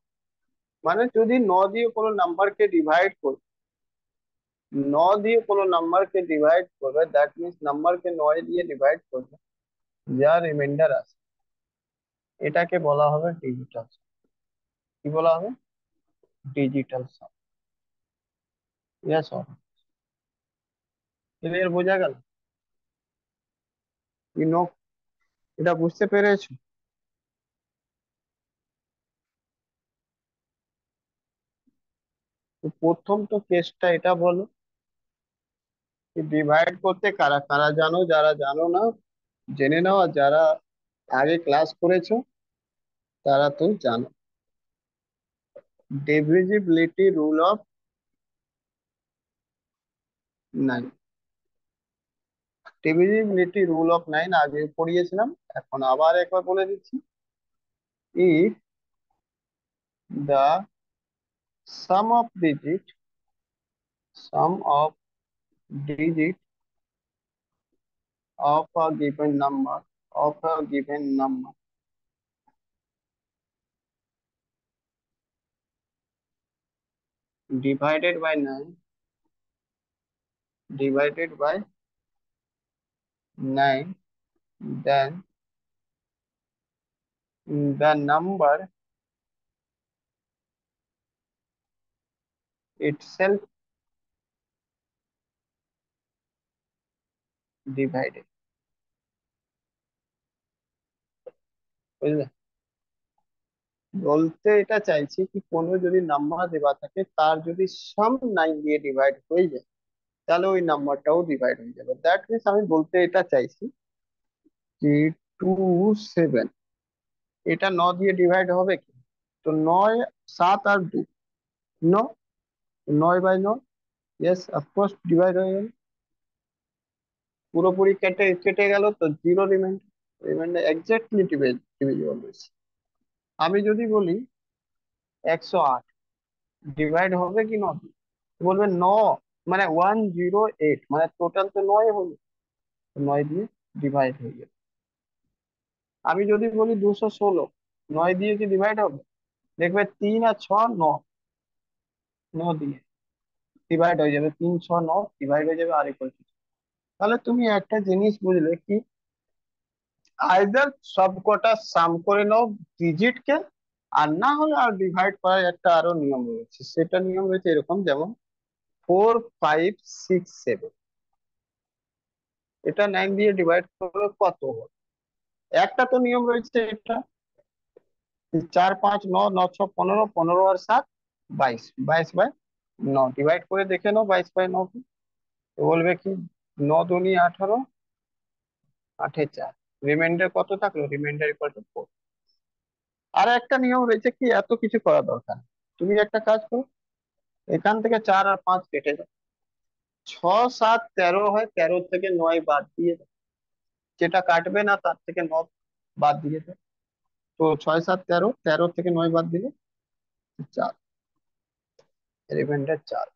মানে যদি 9 দিয়ে কোনো নাম্বারকে ডিভাইড করবে, 9 দিয়ে কোনো নাম্বারকে ডিভাইড করবে, দ্যাট মিনস নাম্বারকে 9 দিয়ে ডিভাইড করবে, যা রিমাইন্ডার আছে এটাকে বলা হবে ডিজিটাল। কি বলা হবে? Digital some. Yes or clear, বোঝা গেল? কি নো, এটা বুঝতে পেরেছো? তো প্রথম তো কেসটা এটা বলো, ডিভাইড করতে কারা কারা জানো, যারা জানো না জেনে নাও, আর যারা আগে ক্লাস করেছো তারা তো জানো। Divisibility rule of 9, divisibility rule of 9 আগে পড়িয়েছিলাম, এখন আবার একবার বলে দিচ্ছি। If the sum of digit sum of digit of a given number divided by 9 divided by 9, then the number itself divided, বুঝলে? বলতে এটা চাইছি কি কোনো যদি নাম্বার দেওয়া থাকে তার যদি সাম 9 দিয়ে ডিভাইড হয়ে যায় তাহলে ওই নাম্বারটাও ডিভাইড হয়ে যাবে। দ্যাট মিনস আমি বলতে এটা চাইছি যে 27 এটা 9 দিয়ে ডিভাইড হবে কি? তো 9, 7 আর 2, 9, 9/9, ইয়েস অফকোর্স ডিভাইড হয়ে গেল। পুরোপুরি কেটে কেটে গেল তো zero reminder, reminder exactly divisible হয়েছে। আমি যদি বলি 108 ডিভাইড হবে কি না, বলবে 9, মানে 108, মানে টোটাল তো 9 হলো, 9 দিয়ে ডিভাইড হয়ে গেল। আমি যদি বলি 216 9 দিয়ে কি ডিভাইড হবে? দেখবে 3 আর 6 9, 9 দিয়ে ডিভাইড হয়ে যাবে, 3 6 9 ডিভাইড হয়ে যাবে আর ইকুয়াল টু। তাহলে তুমি একটা জিনিস বুঝলে কি, আইদার সবকটা সাম করে নাও ডিজিট কে, আর না হলে আর ডিভাইড করার একটা আরো নিয়ম রয়েছে। সেটা নিয়ম রয়েছে এরকম, যেমন 4 5 6 7, এটা 9 দিয়ে ডিভাইড করলে কত হবে? একটা তো নিয়ম রয়েছে এটা, 4 5 9 9 6 15, 15 আর 7 22, 22/9 ডিভাইড করে দেখে নাও 22/9 কি। তো বলবে কি 9 দুনি 18, 8 এ 4, রিমাইন্ডার কত থাকলো? Reminder equal to 4। আর একটা নিয়ম রয়েছে কি, এত কিছু করা দরকার নেই। তুমি একটা কাজ করো, এখান থেকে 4 আর 5 কেটে দাও, 6 7 13 হয়, 13 থেকে 9 বাদ দিয়ে দাও, যেটা কাটবে না তার থেকে 9 বাদ দিয়ে দাও। তো 6 7 13, 13 থেকে 9 বাদ দিলে 4, রিমাইন্ডার 4।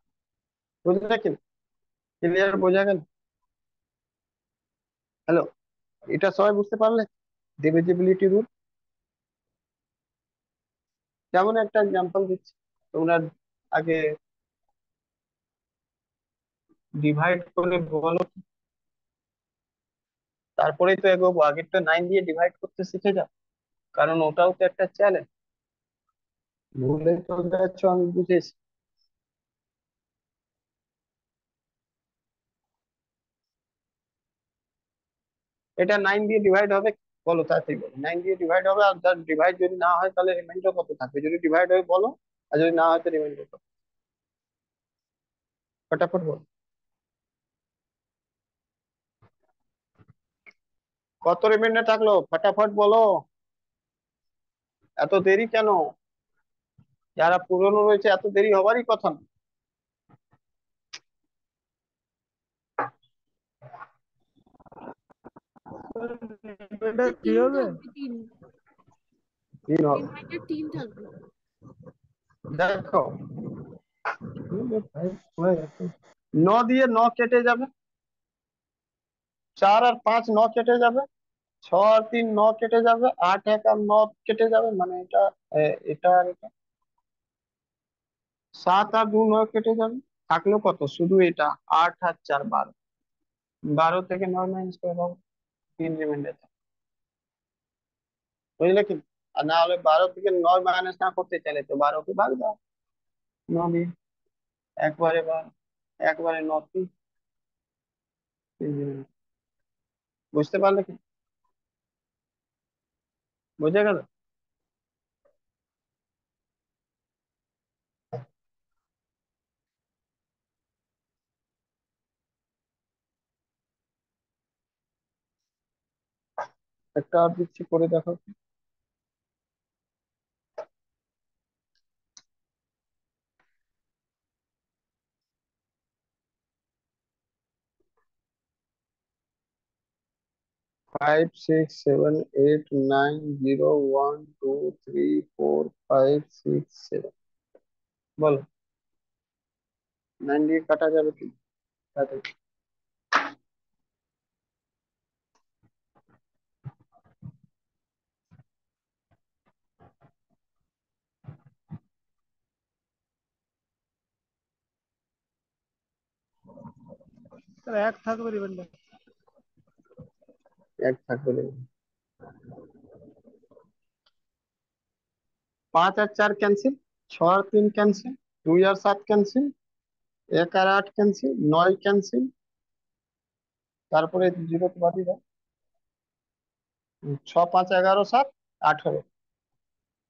বুঝলে কি? ক্লিয়ার? বোঝা গেল? হ্যালো, এটা সবাই বুঝতে পারলে? Divisibility rule. যেমন একটা এক্সাম্পল দিচ্ছি, তোমরা আগে ডিভাইড করে বলো, তারপরেই তো এগোবো। আগেরটা 9 দিয়ে ডিভাইড করতে শিখে যাও, কারণ ওটাও তো একটা চ্যালেঞ্জ। ভুলে তো যাচ্ছ, আমি বুঝেছি। এটা 9 দিয়ে ডিভাইড হবে, বলো তাড়াতাড়ি বলো। 9 দিয়ে ডিভাইড হবে, আর যার ডিভাইড যদি না হয় তাহলে রিমাইন্ডার কত থাকবে? যদি ডিভাইড হয় বলো, আর যদি না হয় তো রিমাইন্ডার কত? ফটাফট বলো। কত রিমাইন্ডার থাকলো? ফটাফট বলো। এত দেরি কেন? যারা পুরনো রয়েছে এত দেরি হবারই কথা না। রিমাইন্ডার 3 হবে। থাকবে, 3। দিন হবে, রিমাইন্ডার 3 থাকবে। দেখো 9 দিয়ে 9 কেটে যাবে, 4 আর 5 9 কেটে যাবে, 6 আর 3 9 কেটে যাবে, 8 1 আর 9 কেটে যাবে, মানে এটা এটা আর এটা, 7 আর 2 9 কেটে যাবে, থাকলো কত? শুধু এটা 8 আর 4 12, 12 থেকে 9 মাইনাস করে দাও, 3 রিমাইন্ডার। বুঝলে কি? আর না হলে 12 থেকে 9 মাইনাস না করতে চাইলে তো 12 কে ভাগ দাও 9 দিয়ে, একবারে 12, একবারে 9 3 remainder। বুঝতে পারলে কি? বুঝে গেল? একটা আর দিচ্ছি, করে দেখো। 5 6 7 8 9 0 1 2 3 4 5 6 7, বলো 9 দিয়ে কাটা যাবে কি? তাড়াতাড়ি। স্যার 1 থাকবে রিমাইন্ডার। 1 থাকবে দেখবে। 5 আর 4 ক্যান্সেল, 6 আর 3 ক্যান্সেল, 2 আর 7 ক্যান্সেল, 1 আর 8 ক্যান্সেল, 9 ক্যান্সেল, তারপরে জিরো তো বাদই দাও। 6 5 11 7 18,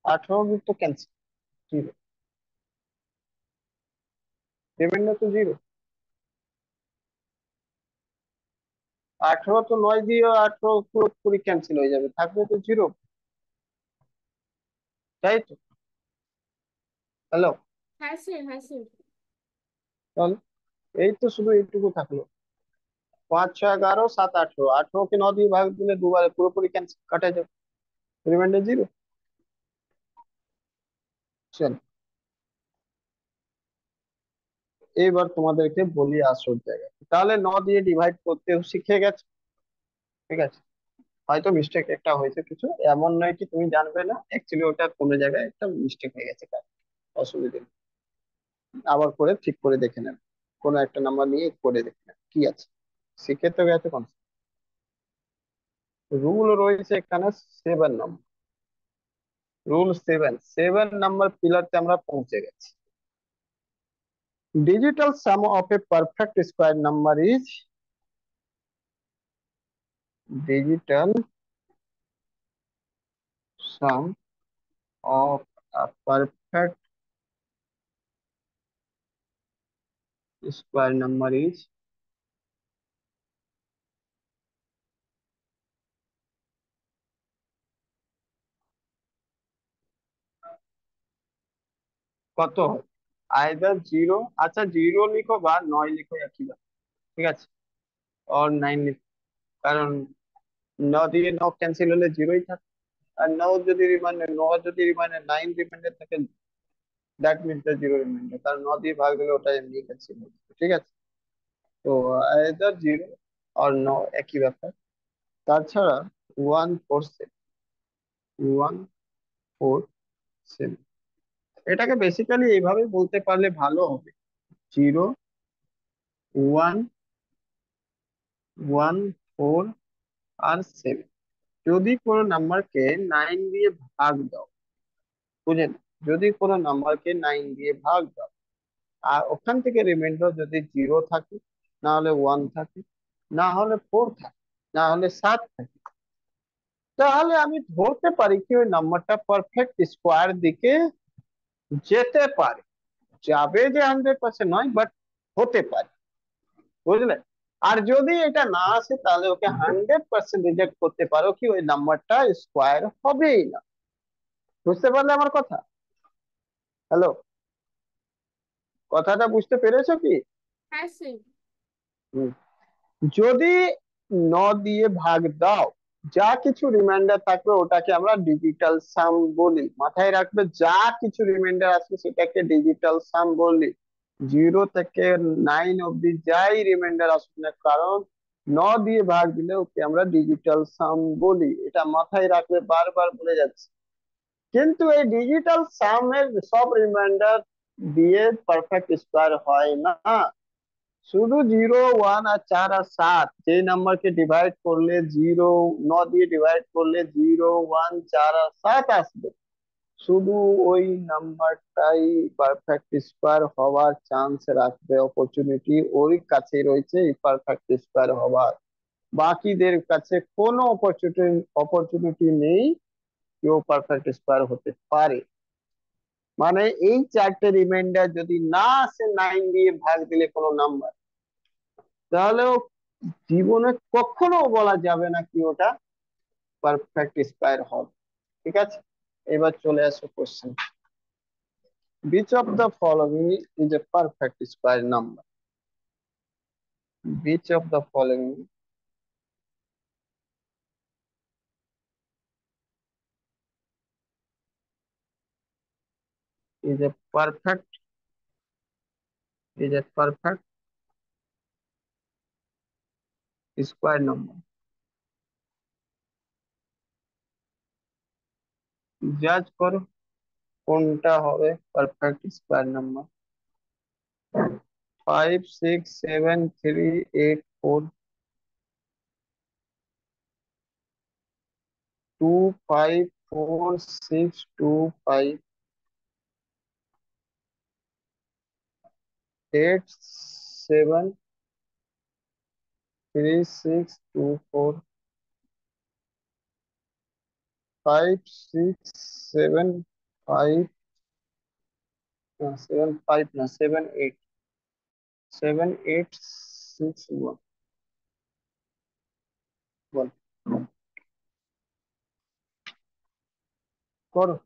18 কিন্তু ক্যান্সেল, জিরো, রিমাইন্ডার তো জিরো। 18 তো 9 দিয়ে 18 পুরোপুরি ক্যান্সেল হয়ে যাবে, থাকবে তো জিরো, তাই তো? হ্যালো, হ্যাঁ স্যার, হ্যাঁ স্যার। তাহলে এই তো শুধু এইটুকু থাকলো। 5 6 11 7 18, 18 কে 9 দিয়ে ভাগ দিলে দুবারে পুরোপুরি ক্যান্সেল, কাটা যাবে, রিমাইন্ডার জিরো। চলো এইবার তোমাদেরকে বলি আসল জায়গা, তাহলে 9 দিয়ে ডিভাইড করতে শিখে গেছে, ঠিক আছে? হয়তো মিস্টেক একটা হয়েছে কিছু, এমন নয় কি তুমি জানবে না, অ্যাকচুয়ালি ওটা কোনো জায়গায় একটা মিস্টেক হয়ে গেছে, কাজ অসুবিধা নেই, আবার করে ঠিক করে দেখে নেবে, কোনো একটা নাম্বার নিয়ে করে দেখে নেবে কি আছে, শিখে তো গেছে। কোন রুল রয়েছে এখানে 7 নম্বর, রুল 7 পিলারতে আমরা পৌঁছে গেছি। Digital some of a perfect square number is, digital some of a perfect square number is, কত হয়? আইদার জিরো, আচ্ছা জিরো লিখো বা 9 লিখো, একই ব্যাপার, ঠিক আছে? और 9 লিখো, কারণ 9 দিয়ে 9 ক্যান্সেল হলে জিরোই থাকে, আর 9 যদি রিমাইন্ডার, 9 যদি রিমাইন্ডার 9 রিমাইন্ডার থাকে, that means the zero reminder, কারণ 9 দিয়ে ভাগ দিলে ওটা এমনি ক্যান্সেল হয়ে যাবে, ঠিক আছে? তো আইদার জিরো আর 9 একই ব্যাপার। তাছাড়া 147, 147, এটাকে বেসিক্যালি এইভাবে বলতে পারলে ভালো হবে, 0 1 1 4 আর 7। যদি কোনো নাম্বারকে 9 দিয়ে ভাগ দাও, বুঝেন, যদি কোনো নাম্বারকে 9 দিয়ে ভাগ দাও, আর ওখান থেকে রিমাইন্ডার যদি জিরো থাকে, না হলে 1 থাকে, না হলে 4 থাকে, না হলে 7 থাকে, তাহলে আমি ধরতে পারি কি ওই নাম্বারটা পারফেক্ট স্কোয়ার দিকে যেতে পারে, যাবে যে 100% নয়, বাট হতে পারে, বুঝলে? আর যদি এটা না আসে তাহলে ওকে 100% রিজেক্ট করতে পারো কি ওই নাম্বারটা স্কোয়ার হবেই না। বুঝতে পারলে আমার কথা? হ্যালো, কথাটা বুঝতে পেরেছো কি? হ্যাঁ স্যার। হুম। যদি 9 দিয়ে ভাগ দাও, যা কিছু রিমাইন্ডার থাকবে ওটাকে আমরা ডিজিটাল সাম বলি, মাথায় রাখবে, যা কিছু রিমাইন্ডার আছে সেটাকে ডিজিটাল সাম বলি। 0 থেকে 9 অব্দি যাই রিমাইন্ডার আসুক না, কারণ 9 দিয়ে ভাগ দিলে ওকে আমরা ডিজিটাল সাম বলি, এটা মাথায় রাখবে, বারবার বলে যাচ্ছে। কিন্তু এই ডিজিটাল সামের সব রিমাইন্ডার দিয়ে পারফেক্ট স্কোয়ার হয় না, শুধু 0 1 আর 4 আর 7 যে নাম্বারকে ডিভাইড করলে 0, 9 দিয়ে ডিভাইড করলে 0 1 4 আর 7 আসবে, শুধু ওই নাম্বারটাই পারফেক্ট স্কোয়ার হওয়ার চান্স রাখবে, অপরচুনিটি ওর কাছে রয়েছে এই পারফেক্ট স্কোয়ার হওয়ার, বাকিদের কাছে কোনো অপরচুনিটি নেই কেউ পারফেক্ট স্কোয়ার হতে পারে। মানে এই চারটে রিমাইন্ডার যদি না আসে 9 দিয়ে ভাগ দিলে কোনো নাম্বার, তাহলেও জীবনে কখনো বলা যাবে না কি ওটা পারফেক্ট স্কোয়ার হবে, ঠিক আছে? এবার চলে আসো question, which of the following is a perfect square number? Which of the following is a perfect square number? জাজ করো কোনটা হবে পারফেক্ট স্কোয়ার নাম্বার। 5 6 7 3 8 4 2 5 4 6 2 5 8 7 3 6 2 4 5 6 7 5 7 5 না 7 8 7 8 6 1 বল করো।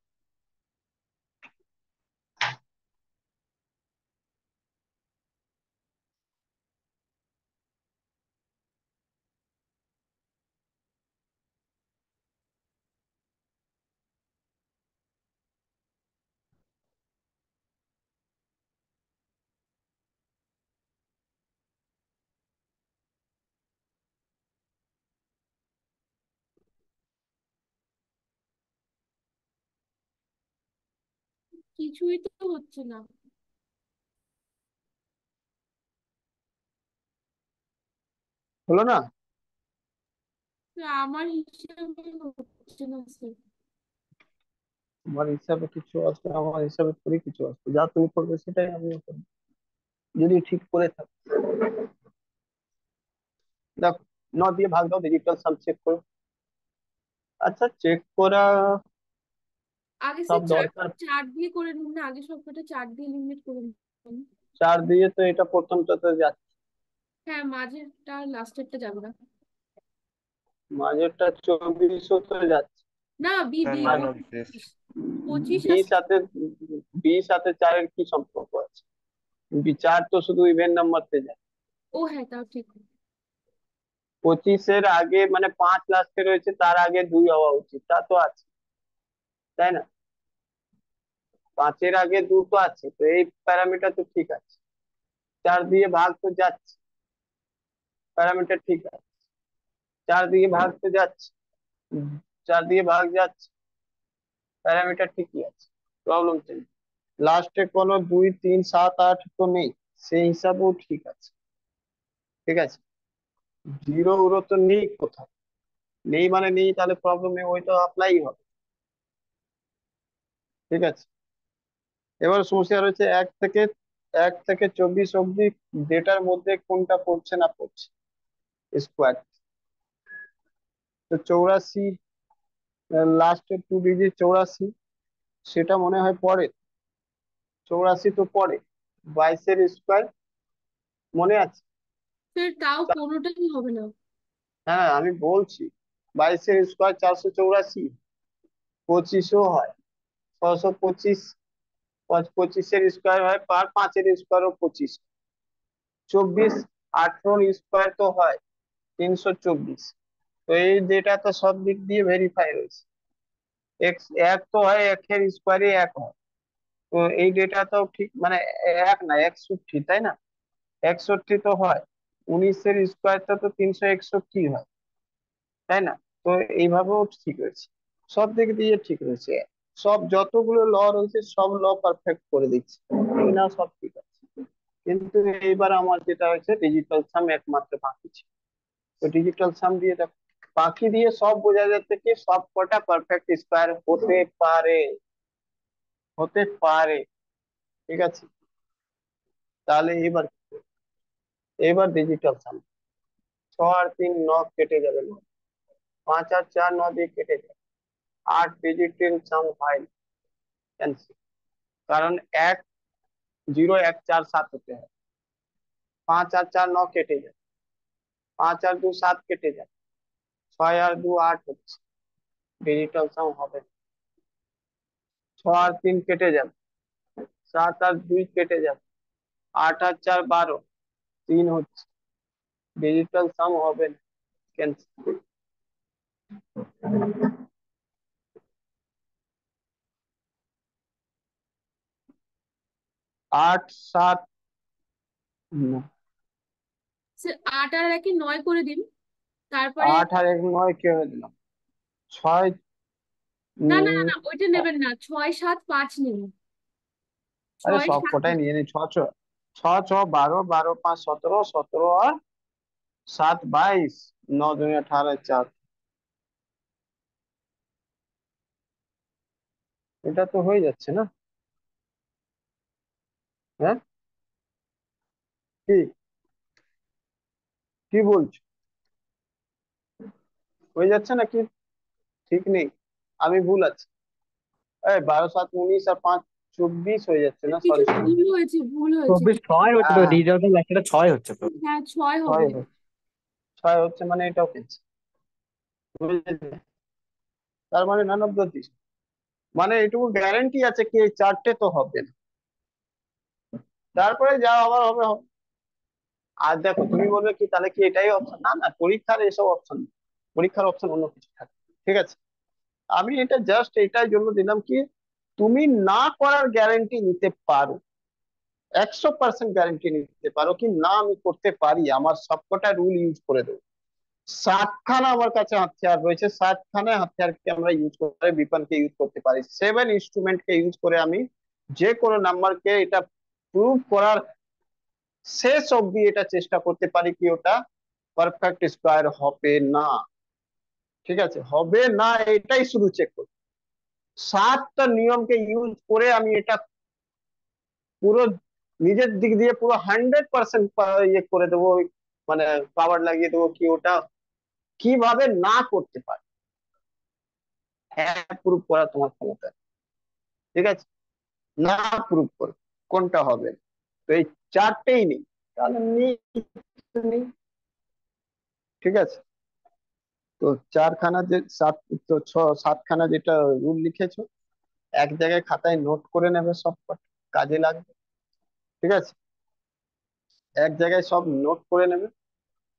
কিছুই তো হচ্ছে না। হলো না? তো আমার হিসাবে হচ্ছে না স্যার। আমার হিসাবে কিছু আছে, আমার হিসাবে থোড়ি কিছু আছে, যা তুমি করবে সেটাই আমিও করবো যদি ঠিক করে থাকো। দেখো, 9 দিয়ে ভাগ দাও, ডিজিটাল সাম চেক করো। আচ্ছা, চেক করা আগে সব স্যার চার দরকার। চার দিয়ে করে নিন না, আগে সবকটা চার দিয়ে লিমিট করে নিন। 4 দিয়ে তো এটা প্রথমটাতে যাচ্ছে, হ্যাঁ, মাঝেরটা লাস্টেরটা যাবে না। মাঝেরটা 24ও তো যাচ্ছে। না, বি স্যার বি 29। 25 বি আর সাথে বি সাথে 4-এর কি সম্পর্ক আছে? বি 4 তো শুধু ইভেন নাম্বারতে যায়। ও হ্যাঁ, তাও ঠিক। 25-এর আগে মানে 5 লাস্টে রয়েছে, তার আগে 2 হওয়া উচিত, তা তো আছে, তাই না? 5-এর আগে 2 তো আছে, তো এই প্যারামিটার তো ঠিক আছে। 4 দিয়ে ভাগ তো যাচ্ছে, প্যারামিটার ঠিক আছে। 4 দিয়ে ভাগ তো যাচ্ছে, 4 দিয়ে ভাগ যাচ্ছে, প্যারামিটার ঠিকই আছে, প্রবলেম নেই। লাস্টে কোনো 2 3 7 8 তো নেই, সেই হিসাবেও ঠিক আছে। ঠিক আছে, জিরো উরো তো নেই কোথাও, নেই মানে নেই, তাহলে প্রবলেম নেই, ওইটা অ্যাপ্লাই হবে। ঠিক আছে, এবার সমস্যা রয়েছে 1 থেকে 24 অব্দি ডেটার মধ্যে কোনটা পড়ছে না পড়ছে স্কোয়ার। তো 84, লাস্টের 2 ডিজিট 84, সেটা মনে হয় পড়ে। 84 তো পড়ে, 22-এর স্কোয়ার মনে আছে? স্যার তাও কোনোটাই হবে না। হ্যাঁ আমি বলছি, 22-এর স্কোয়ার 484, 25ও হয় 625, 25-এর স্কোয়ার হয় 5-এর স্কোয়ারও 25, 24 18-র স্কোয়ার তো হয় 324। তো এই ডেটা তো সব দিক দিয়ে ভেরিফাই রয়েছে। এক্স এক তো হয়, একের স্কোয়ারে 1 হয়, তো এই ডেটাটাও ঠিক মানে 1 না 61, তাই না? 61 তো হয়, 19-এর স্কোয়ারটা তো 361 হয়, তাই না? তো এইভাবেও ঠিক রয়েছে, সব দিক দিয়ে ঠিক রয়েছে, সব যতগুলো ল রয়েছে সব ল পারফেক্ট করে দিচ্ছে, এই না সব ঠিক আছে। কিন্তু এইবার আমার যেটা হয়েছে ডিজিটাল সাম একমাত্র বাকি ছিল, তো ডিজিটাল সাম দিয়ে দেখো, বাকি দিয়ে সব বোঝা যাচ্ছে কি সব কটা পারফেক্ট স্কোয়ার হতে পারে, হতে পারে। ঠিক আছে, তাহলে এবার ডিজিটাল সাম, 6 আর 3 9 কেটে যাবে, 5 আর 4 9 দিয়ে কেটে যাবে, 8 ডিজিটের সাম হয় না, ক্যান্সেল। কারণ 1 0 1 4 7 হতে হয়, 5 আর 4 9 কেটে যায়, 5 আর 2 7 কেটে যায়, 6 আর 2 8 হচ্ছে, ডিজিটাল সাম হবে না। 6 আর 3 কেটে যাবে, 7 আর 2 কেটে যাবে, 8 আর 4 12, 3 হচ্ছে, ডিজিটাল সাম হবে না, ক্যান্সেল। 8 7 না, স্যার 8 আর 1 9 করে দিন, তারপরে 8 আর 1 9 কে হয়ে দিলাম, 6 না না না না, ওইটা নেবেন না, 6 7 5 নিন। আরে 6 সব 7। কটাই নিয়ে নি, 6 6 6 6 12 12 5 17 17 আর 7 22, 9 2 18 4, এটা তো হয়ে যাচ্ছে না? হ্যাঁ, কি কি বলছো? হয়ে যাচ্ছে নাকি? ঠিক নেই, আমি ভুল আছে। এই 12 7 19 আর 5 24 হয়ে যাচ্ছে না, কিছু সরি সরি। ভুল হয়েছে, ভুল হয়েছে 24 6 হচ্ছে তো, হ্যাঁ, রিজাল্টের একটা 6 হচ্ছে তো। হ্যাঁ 6 ছয় হবে। হচ্ছে, 6 হচ্ছে মানে এটাও পেয়েছে, বুঝেছি? তার মানে নান অফ দ্য দিস, মানে এটুকু গ্যারান্টি আছে কি এই চারটে তো হবে না, তারপরে যা আবার হবে হবে। আর দেখো তুমি বলবে কি তাহলে কি এটাই অপশন, না না, পরীক্ষার এসব অপশন, পরীক্ষার অপশন অন্য কিছু থাকে। ঠিক আছে, আমি এটা জাস্ট এটার জন্য দিলাম কি তুমি না করার গ্যারান্টি নিতে পারো, 100% গ্যারান্টি নিতে পারো কি না আমি করতে পারি, আমার সবকটা রুল ইউজ করে দেবো। 60খানা আমার কাছে হাতিয়ার রয়েছে, 60খানা হাতিয়ারকে আমরা ইউজ করে বিপানকে ইউজ করতে পারি, 7 ইনস্ট্রুমেন্টকে ইউজ করে আমি যে কোনো নাম্বারকে এটা প্রুভ করার শেষ অবধি এটা চেষ্টা করতে পারি কি ওটা পারফেক্ট স্কোয়ার হবে না। ঠিক আছে, হবে না এটাই শুধু চেক করি, 7টা নিয়মকে ইউজ করে আমি এটা পুরো নিজের দিক দিয়ে পুরো 100% ইয়ে করে দেবো, মানে পাওয়ার লাগিয়ে দেবো কি ওটা কিভাবে না করতে পারে, হ্যাঁ প্রুভ করা তোমার ক্ষমতা। ঠিক আছে, না প্রুভ করো কোনটা হবে, তো এই চারটেই নেই, তাহলে নেই কিছু নেই। ঠিক আছে, তো চারখানা যে সাত, তো 7খানা যেটা রুল লিখেছো এক জায়গায় খাতায় নোট করে নেবে, সব কটা কাজে লাগবে। ঠিক আছে, এক জায়গায় সব নোট করে নেবে,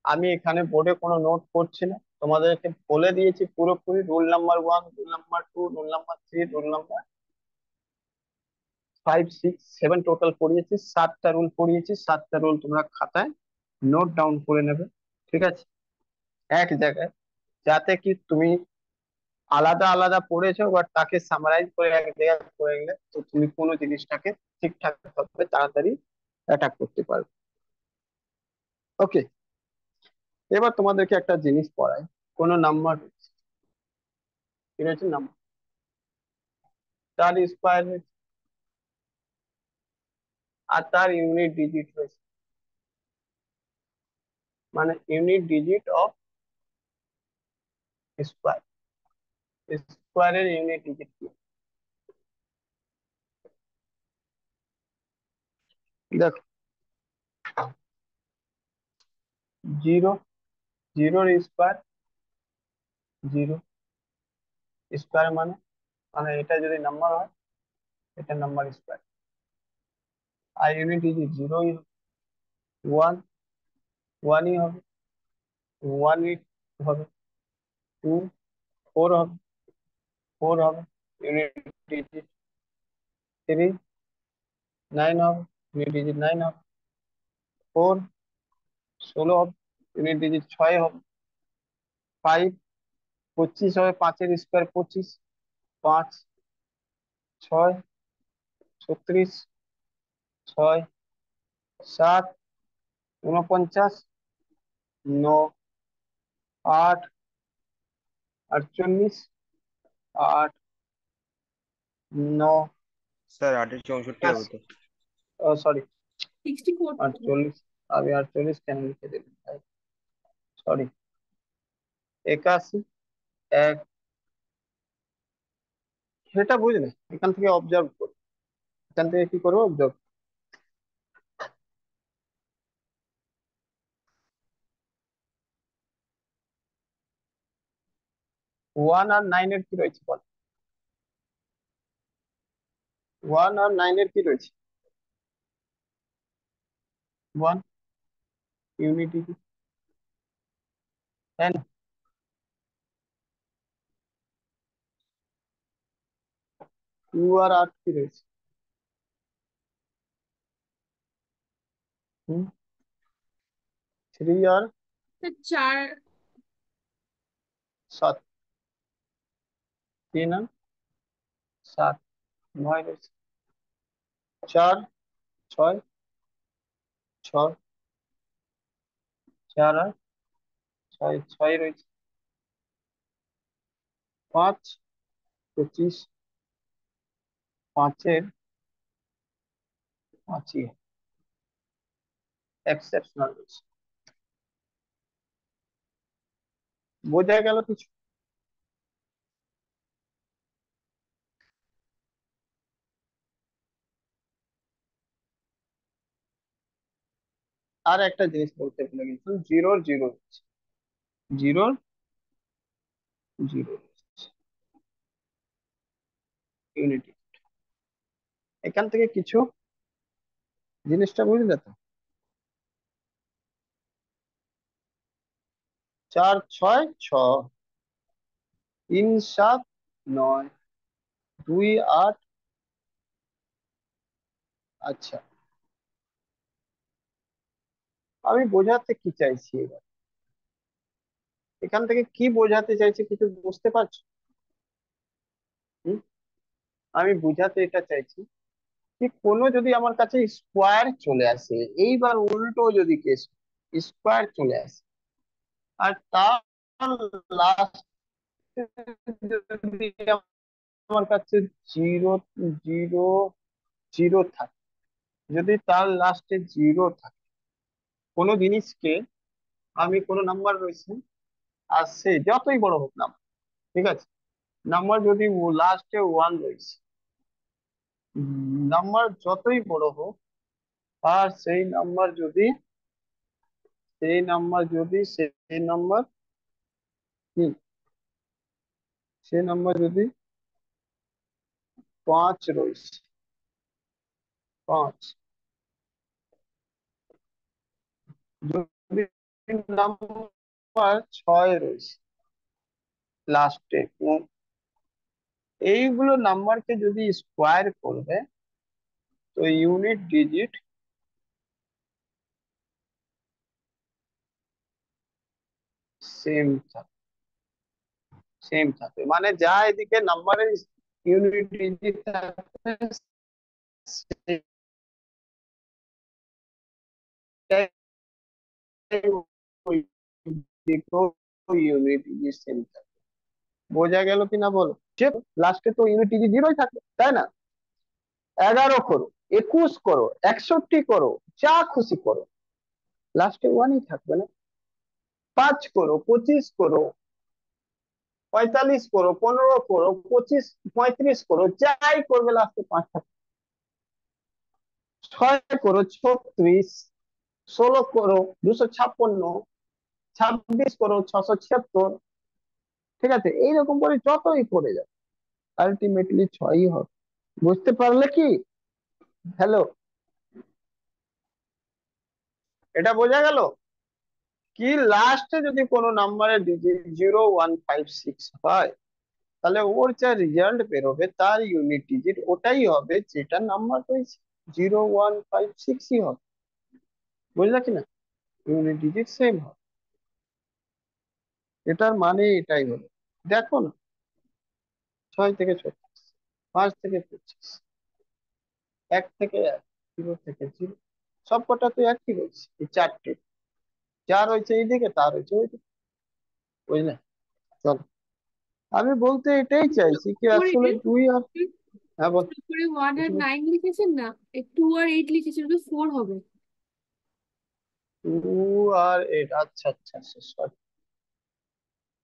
আমি এখানে বোর্ডে কোনো নোট করছি না, তোমাদেরকে বলে দিয়েছি পুরোপুরি rule number 1, rule number 2, rule number 3, rule number 5 6 7 total পড়িয়েছি, 7টা রুল পড়িয়েছি, 7টা রুল তোমরা খাতায় নোট ডাউন করে নেবে। ঠিক আছে, এক জায়গায়, যাতে কি তুমি আলাদা আলাদা পড়েছো বাট তাকে সামারাইজ করে এক জায়গায় করে নিলে তো তুমি কোনো জিনিসটাকে ঠিকঠাক ভাবে তাড়াতাড়ি অ্যাটাক করতে পারবে। ওকে, এবার তোমাদেরকে একটা জিনিস পড়াই, কোনো নাম্বার কি রয়েছে, নাম্বার তার স্কোয়ার আর তার ইউনিট ডিজিট রয়েছে, মানে ইউনিট ডিজিট অফ স্কোয়ার, স্কোয়ারের ইউনিট ডিজিট কি? দেখো, 0, 0-র স্কোয়ার 0, স্কোয়ার মানে মানে এটা যদি নাম্বার হয় এটা নাম্বার স্কোয়ার, আর ইউনিট ডিজিট 0ই, 1 1ই হবে, 1 হবে, 2 4 হবে, 4 হবে ইউনিট ডিজিট, 3 9 হবে ইউনিট ডিজিট 9 হবে, 4 16 হবে ইউনিট ডিজিট 6 হবে, 5 25 হবে, 5-এর স্কোয়ার 25, 5 6 36, 6 7 49, 9 8 48, 8 9 স্যার 8-64 হবে তো। সরি 64 48, আমি 48 কেন লিখে দিলাম ভাই, সরি, 81 এক, সেটা বুঝলে এখান থেকে অবজার্ভ করো, এখান থেকে কি করবো অবজার্ভ, 1 আর 9-এর কি রয়েছে বল, 1 আর 9-এর কি রয়েছে, 1 ইউনিটি কি, তাই না? 2 আর 8 কি রয়েছে, 3 আর 4 7, 3 আর 7 9 রয়েছে, 4 6 6, 4 আর 6 6 রয়েছে, 5 25, 5-এর 5ই এক্সেপশনাল রয়েছে। বোঝা গেল কিছু? আর একটা জিনিস বলতে ভুলে গেছিলাম, জিরোর জিরো, জিরোর জিরো ইউনিটি। এখান থেকে কিছু জিনিসটা বুঝলে তো? 4 6 6, 3 7 9, 2 8। আচ্ছা, আমি বোঝাতে কি চাইছি এবার, এখান থেকে কি বোঝাতে চাইছি কিছু বুঝতে পারছো? হুম? আমি বুঝাতে এটা চাইছি কি কোনো যদি আমার কাছে স্কোয়ার চলে আসে, এইবার উল্টো যদি কেস স্কোয়ার চলে আসে, আর তার লাস্ট যদি আমার কাছে জিরো জিরো জিরো থাকে, যদি তার লাস্টে জিরো থাকে কোনো জিনিসকে, আমি কোনো নাম্বার রয়েছে আর সে যতই বড় হোক নাম, ঠিক আছে, নাম্বার যদি লাস্টে ওয়ান রয়েছে, নাম্বার যতই বড় হোক, আর সেই নাম্বার কি সেই নাম্বার যদি 5 রয়েছে, 5, যদি নাম্বার 6 রয়েছে লাস্টে, এইগুলো নাম্বারকে যদি স্কোয়ার করবে, তো ইউনিট ডিজিট সেম থাকে, সেম থাকে, মানে যা এদিকে নাম্বারের ইউনিট ডিজিট থাকে, ইউনিট ডিজিট সেম থাকে। বোঝা গেল কিনা বলো? লাস্টে তো ইউনিট ডিজিট জিরোই থাকে, তাই না? 11 করো, 21 করো, 61 করো, যা খুশি করো, লাস্টে ওয়ানই থাকবে না? 5 করো, 25 করো, 45 করো, 15 করো, 25, 35 করো, যাই করবে লাস্টে 5 থাকবে। 6 করো, 36, 16 করো, 256, 26 করো, 676, ঠিক আছে, এইরকম করে যতই করে যাও আলটিমেটলি 6ই হবে। বুঝতে পারলে কি? হ্যালো, এটা বোঝা গেল কি? লাস্টে যদি কোনো নাম্বারের ডিজিট 0156 হয়, তাহলে ওর যা রেজাল্ট বেরোবে তার ইউনিট ডিজিট ওটাই হবে যেটা নাম্বার রয়েছে, 0156ই হবে। বুঝলা কিনা? ইউনিট ডিজিট সেম হবে, এটার মানে এটাই হলো। দেখো না, 6 থেকে 36, 5 থেকে 25, 1 থেকে 1, 0 থেকে 0, সব কটা তো একই রয়েছে, এই চারটে, যা রয়েছে এইদিকে তা রয়েছে ওইদিকে। বুঝলে? চলো, আমি বলতে এটাই চাইছি কি উপরে আসলে দুই আর, হ্যাঁ বল। উপরে 1 আর কিছু বল। 9 লিখেছেন না, 2 আর 8 লিখেছেন, ওটা 4 হবে। 2 আর 8, আচ্ছা আচ্ছা আচ্ছা, সরি,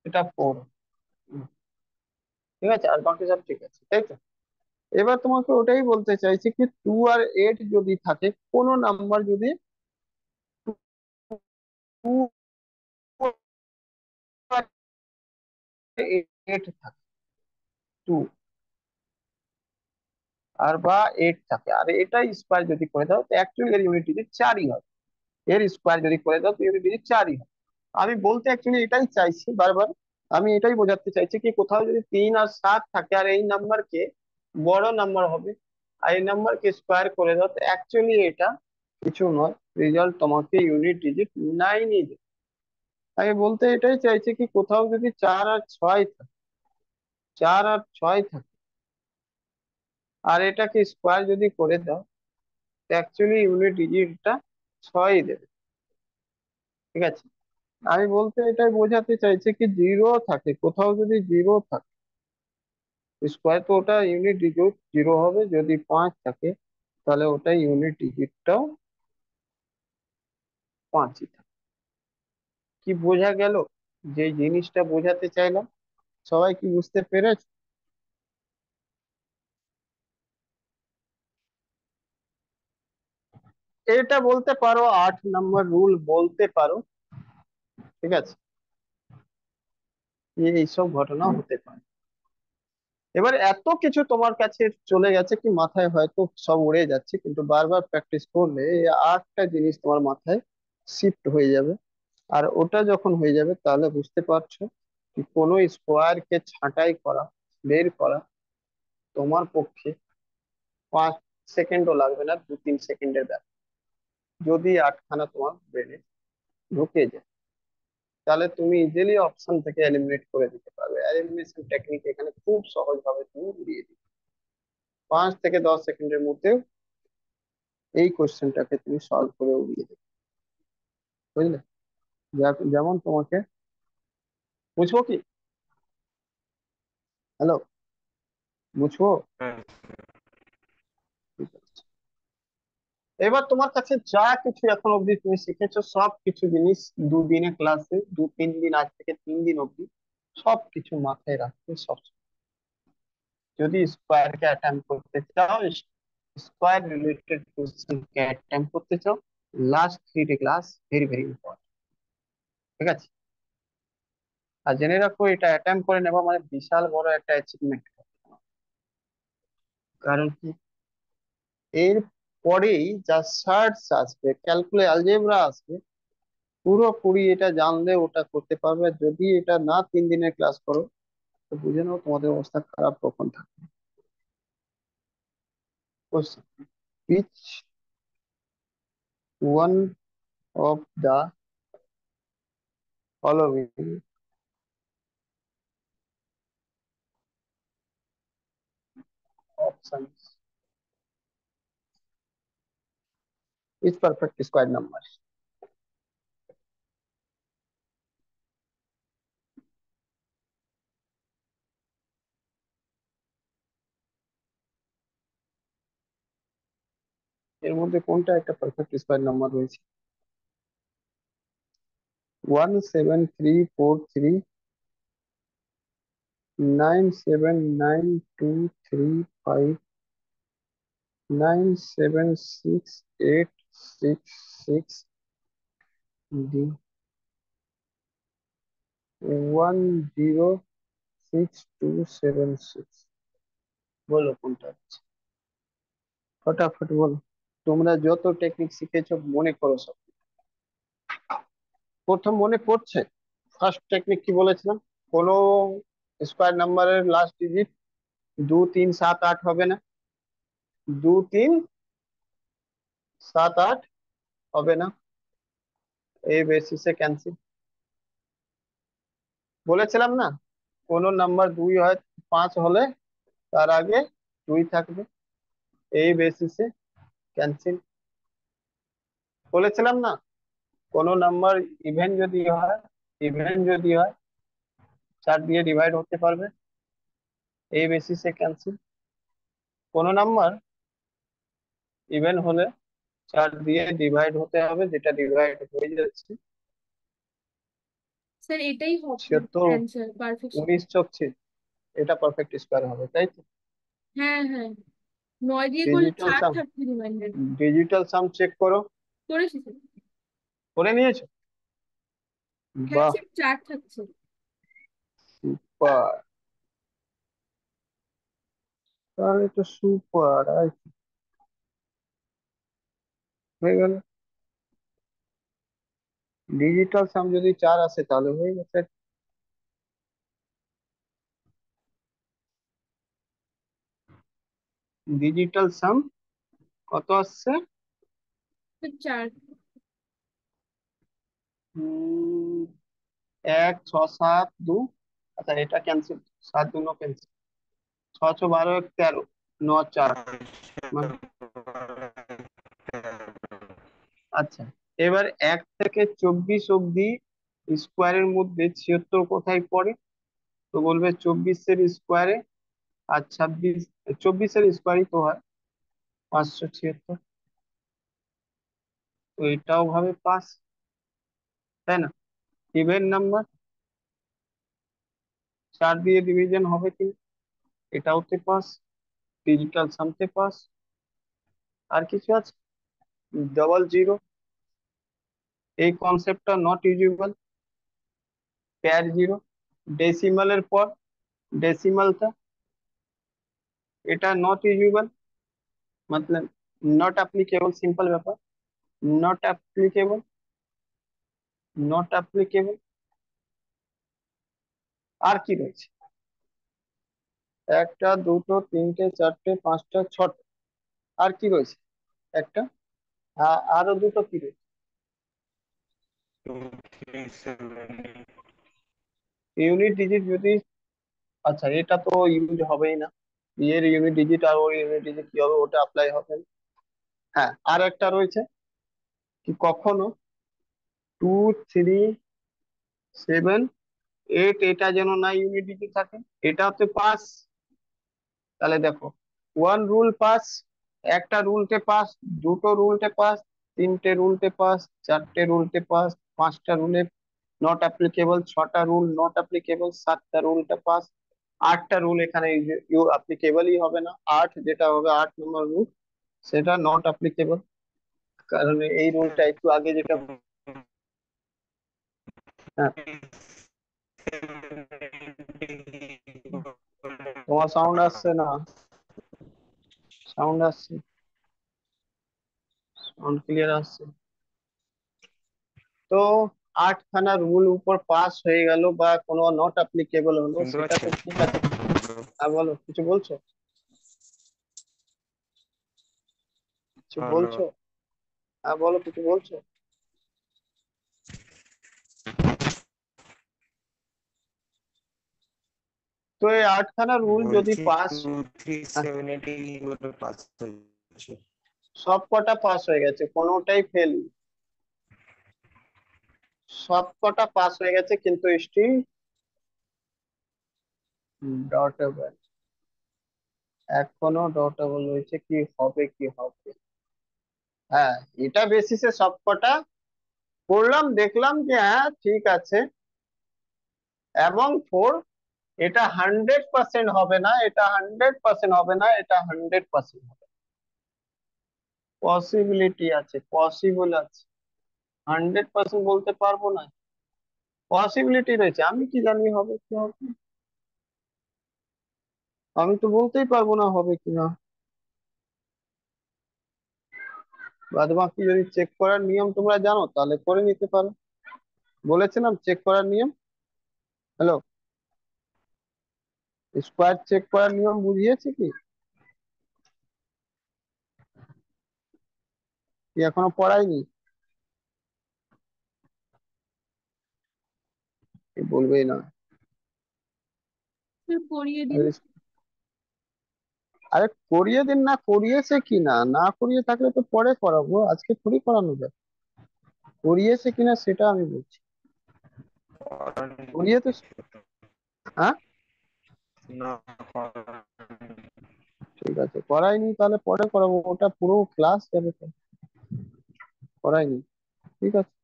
এটা 4। ঠিক আছে, আর বাকি সব ঠিক আছে, তাই তো? এবার তোমাকে ওটাই বলতে চাইছি কি 2 আর 8 যদি থাকে, কোনো নাম্বার যদি 2 আর 8 থাকে, 2 আর বা 8 থাকে, আর এটা স্কোয়ার যদি করে দাও, তো অ্যাকচুয়ালি এর ইউনিট ডিজিট 4ই হবে। এর স্কোয়ার যদি করে দাও তো ইউনিট ডিজিট 4ই হবে। আমি বলতে অ্যাকচুয়ালি এটাই চাইছি বারবার, আমি এটাই বোঝাতে চাইছি কি কোথাও যদি 3 আর 7 থাকে, আর এই নাম্বারকে বড় নাম্বার হবে, আর এই নাম্বারকে স্কোয়ার করে দাও, তো অ্যাকচুয়ালি এটা কিছু নয়, রেজাল্ট তোমাকে ইউনিট ডিজিট 9ই দেবে। আমি বলতে এটাই চাইছি কি কোথাও যদি 4 আর 6 থাকে, 4 আর 6 থাকে, আর এটাকে স্কোয়ার যদি করে দাও, অ্যাকচুয়ালি ইউনিট ডিজিটটা 6ই দেবে। ঠিক আছে, আমি বলতে এটাই বোঝাতে চাইছি কি জিরো থাকে, কোথাও যদি জিরো থাকে স্কোয়ার, তো ওটা ইউনিট ডিজিট 0 হবে, যদি 5 থাকে তাহলে ওটা ইউনিট ডিজিটটাও 5ই থাকে। কি বোঝা গেল? যে জিনিসটা বোঝাতে চাইলাম, সবাই কি বুঝতে পেরেছো? এটা বলতে পারো 8 নম্বর রুল বলতে পারো। ঠিক আছে, এইসব ঘটনা হতে পারে। এবার এত কিছু তোমার কাছে চলে গেছে কি মাথায় হয়তো সব উড়ে যাচ্ছে, কিন্তু বারবার প্র্যাকটিস করলে এই 8টা জিনিস তোমার মাথায় শিফট হয়ে যাবে। আর ওটা যখন হয়ে যাবে তাহলে বুঝতে পারছো কি কোনো স্কোয়ারকে ছাঁটাই করা, বের করা তোমার পক্ষে 5 সেকেন্ডও লাগবে না, 2-3 সেকেন্ডের ব্যাপার। যদি 8খানা তোমার ব্রেনে ঢুকে যায় তাহলে তুমি ইজিলি অপশন থেকে এলিমিনেট করে দিতে পারবে। এলিমিনেশন টেকনিক এখানে খুব সহজ ভাবে তুমি উড়িয়ে দিবে। 5 থেকে 10 সেকেন্ডের মধ্যে এই কোশ্চেনটাকে তুমি সলভ করে উড়িয়ে দেবে। বুঝলে? যেমন তোমাকে বুঝবো কি, হ্যালো, বুঝবো? হ্যাঁ, ঠিক আছে। এবার তোমার কাছে যা কিছু এখন অবধি তুমি শিখেছো সব কিছু জিনিস দুদিনে ক্লাসে 2-3 দিন, আজ থেকে 3 দিন অবধি সব কিছু মাথায় রাখতে সব। যদি স্কোয়ারকে অ্যাটেম্প করতে চাও, স্কোয়ার রিলেটেড কোশ্চেনকে অ্যাটেম্প করতে চাও, লাস্ট 3টে ক্লাস ভেরি ভেরি ইম্পর্টেন্ট। ঠিক আছে? আর জেনে রাখো এটা অ্যাটেম্প করে নেওয়া মানে বিশাল বড় একটা অ্যাচিভমেন্ট। কারণ কি, এর পরেই যা সার্চ আসবে, ক্যালকুলাস অ্যালজেব্রা আসবে, পুরোপুরি এটা জানলে ওটা করতে পারবে। আর যদি এটা না 3 দিনের ক্লাস করো তো বুঝে নাও তোমাদের অবস্থা খারাপ কখন থাকবে। which one of the following options is perfect square number? এর মধ্যে কোনটা একটা পারফেক্ট স্কোয়ার নাম্বার রয়েছে? 1734397923686D 106276। বলো কোনটা আছে, ফটাফট বলো। তোমরা যত টেকনিক শিখেছো মনে করো সব। প্রথম মনে পড়ছে ফার্স্ট টেকনিক কি বলেছিলাম? কোনো স্কোয়ার নাম্বারের লাস্ট ডিজিট 2 3 7 8 হবে না, 2 3 7 8 হবে না, এই বেসিসে ক্যান্সেল। বলেছিলাম না, কোন নাম্বার 2 হয় 5 হলে তার আগে 2 থাকবে, এই বেসিসে ক্যান্সেল। বলেছিলাম না, কোন নাম্বার ইভেন যদি হয় 4 দিয়ে ডিভাইড হতে পারবে, এই বেসিসে ক্যান্সেল। কোন নাম্বার ইভেন হলে 4 দিয়ে ডিভাইড হতে হবে, যেটা ডিভাইড হয়ে যাচ্ছে স্যার এটাই হবে 76, অ্যান্সার পারফেক্ট। 19 চোখ, এটা পারফেক্ট স্কোয়ার হবে, তাই তো? হ্যাঁ হ্যাঁ, 9 দিয়ে করলে ডিজিটাল 4 সাম, থাকছে রিমাইন্ডার। ডিজিটাল সাম চেক করো। করেছি স্যার। করে নিয়েছো? হ্যাঁ বাহ, স্যার 4 থাকছে। সুপার, তাহলে তো সুপার। আর কি, হয়ে গেল। ডিজিটাল সাম যদি 4 আসে তাহলে হয়ে গেছে। ডিজিটাল সাম কত আসছে? স্যার 4। 1 6 7 2। আচ্ছা এটা ক্যান্সেল, 7 2 ক্যান্সেল, 6 6 12 1 13, 9 4 মানে। আচ্ছা, এবার 1 থেকে 24 অব্দি স্কোয়ারের মধ্যে 76 কোথায় পড়ে? তো বলবে 24-এর স্কোয়ারে, আর 24-এর স্কোয়ারই তো হয় 576, তো এটাও ভাবে 5, তাই না? ইভেন নাম্বার, চার দিয়ে ডিভিশন হবে কি? এটাওতে পাস, ডিজিটাল সামতে পাস। আর কিছু আছে? ডবল জিরো, এই কনসেপ্টটা নট ইউজেবল। পেয়ার জিরো, ডেসিমালের পর ডেসিমালটা, এটা নট ইউজেবল, मतलब নট অ্যাপ্লিকেবল, সিম্পল ব্যাপার। Not applicable, not applicable. আর কি রয়েছে? একটা, দুটো, তিনটে, চারটে, পাঁচটা, ছটা। আর কি রয়েছে? একটা, আরো দুটো কি রয়েছে? 2 3 7 ইউনিট ডিজিট যদি, আচ্ছা এটা তো ইউজ হবেই না, এর ইউনিট ডিজিট আর ওর ইউনিট ডিজিট কি হবে, ওটা অ্যাপ্লাই হবে না। হ্যাঁ, আর একটা রয়েছে কি, কখনো 2 3 7 8 এটা যেন না ইউনিট ডিজিট থাকে, এটা হচ্ছে পাস। তাহলে দেখো, ওয়ান রুল পাস, একটা রুলতে পাস, দুটো রুলতে পাস, তিনটে রুলতে পাস, চারটে রুলতে পাস, পাঁচটা রুলে নট অ্যাপ্লিকেবল, ছটা রুল নট অ্যাপ্লিকেবল, সাতটা রুলটা পাস, আটটা রুল এখানে ইউ অ্যাপ্লিকেবলই হবে না। আট যেটা হবে, 8 নম্বর রুল, সেটা নট অ্যাপ্লিকেবল। কারণ এই রুলটা একটু আগে যেটা, হ্যাঁ তোমার সাউন্ড আসছে না, সাউন্ড আসছে, সাউন্ড ক্লিয়ার আসছে। তো আটখানা রুল উপর পাস হয়ে গেল বা কোনো নট অ্যাপ্লিকেবল হলো, শুনতে সেটা তো পাচ্ছেন? ঠিক আছে। বলো, কিছু বলছো? কিছু হ্যালো। বলছো? বলো, কিছু বলছো? তো এই আটখানা রুল যদি বলছি পাস, 2 3 7 8 এইগুলো পাস হয়েছে। সব কটা পাস হয়ে গেছে, কোনোটাই ফেল, সব কটা পাস হয়ে গেছে, কিন্তু স্টিল ডটেবল, এখনো ডটেবল রয়েছে। কি হবে, কি হবে? হ্যাঁ, এটা বেসিসে সব কটা করলাম, দেখলাম যে হ্যাঁ ঠিক আছে, এবং ফোর, এটা 100% হবে না, এটা 100% হবে না, এটা 100% হবে, পসিবিলিটি আছে, পসিবল আছে, 100% বলতে পারবো না, পসিবিলিটি রয়েছে। আমি কি জানি হবে কি হবে, আমি তো বলতেই পারবো না হবে কিনা। বাদ বাকি যদি চেক করার নিয়ম তোমরা জানো তাহলে করে নিতে পারো। বলেছিলাম চেক করার নিয়ম। হ্যালো, স্কোয়ার চেক করার নিয়ম বুঝিয়েছি কি? কি এখনো পড়াইনি? কি বলবেই না। স্যার করিয়ে দিন। আরে করিয়ে দিন, না করিয়েছে কি না, না করিয়ে থাকলে তো পরে করাবো, আজকে থোড়ি করানো যায়। করিয়েছে কিনা সেটা আমি বলছি। করিয়ে তো, হ্যাঁ না, করার ঠিক আছে, করাইনি তাহলে পরে করাবো, ওটা পুরো ক্লাস যাবে তো। করাইনি, ঠিক আছে।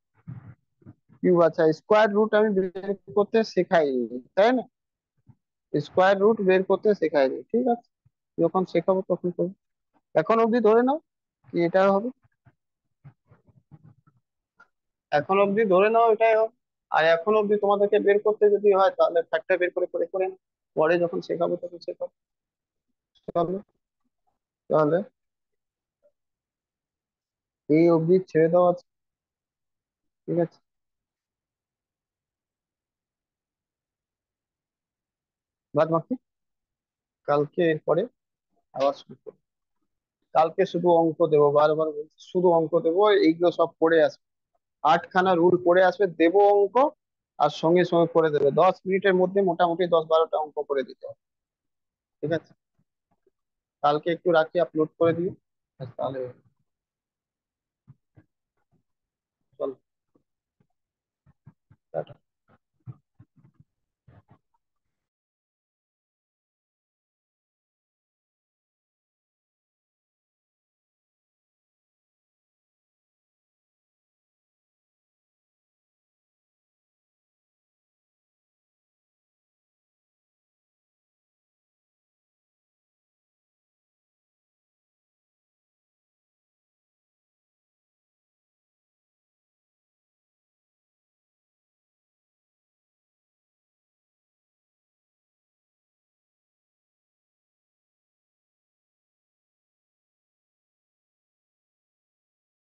কিউব, আচ্ছা স্কোয়ার রুট আমি বের করতে শেখাইনি, তাই না? স্কোয়ার রুট বের করতে শেখাইনি, ঠিক আছে, যখন শেখাবো তখন করবো। এখন অবধি ধরে নাও কি এটা হবে, এখন অবধি ধরে নাও এটাই হবে। আর এখন অবধি তোমাদেরকে বের করতে যদি হয় তাহলে ফ্যাক্টর বের করে করে করে নাও। পরে যখন শেখাবো তখন শেখাবো। তাহলে তাহলে এই অবধি ছেড়ে দেওয়া আছে, ঠিক আছে। বাদ বাকি কালকে এরপরে আবার শুরু করবো। কালকে শুধু অঙ্ক দেবো, বারবার বলছি, শুধু অঙ্ক দেবো, এইগুলো সব পড়ে আসবে, আটখানা রুল পড়ে আসবে, দেবো অঙ্ক, আর সঙ্গে সঙ্গে করে দেবে, 10 মিনিটের মধ্যে মোটামুটি 10 12টা অঙ্ক করে দিতে হবে, ঠিক আছে। কালকে একটু রাখি, আপলোড করে দিও, ব্যাস তাহলে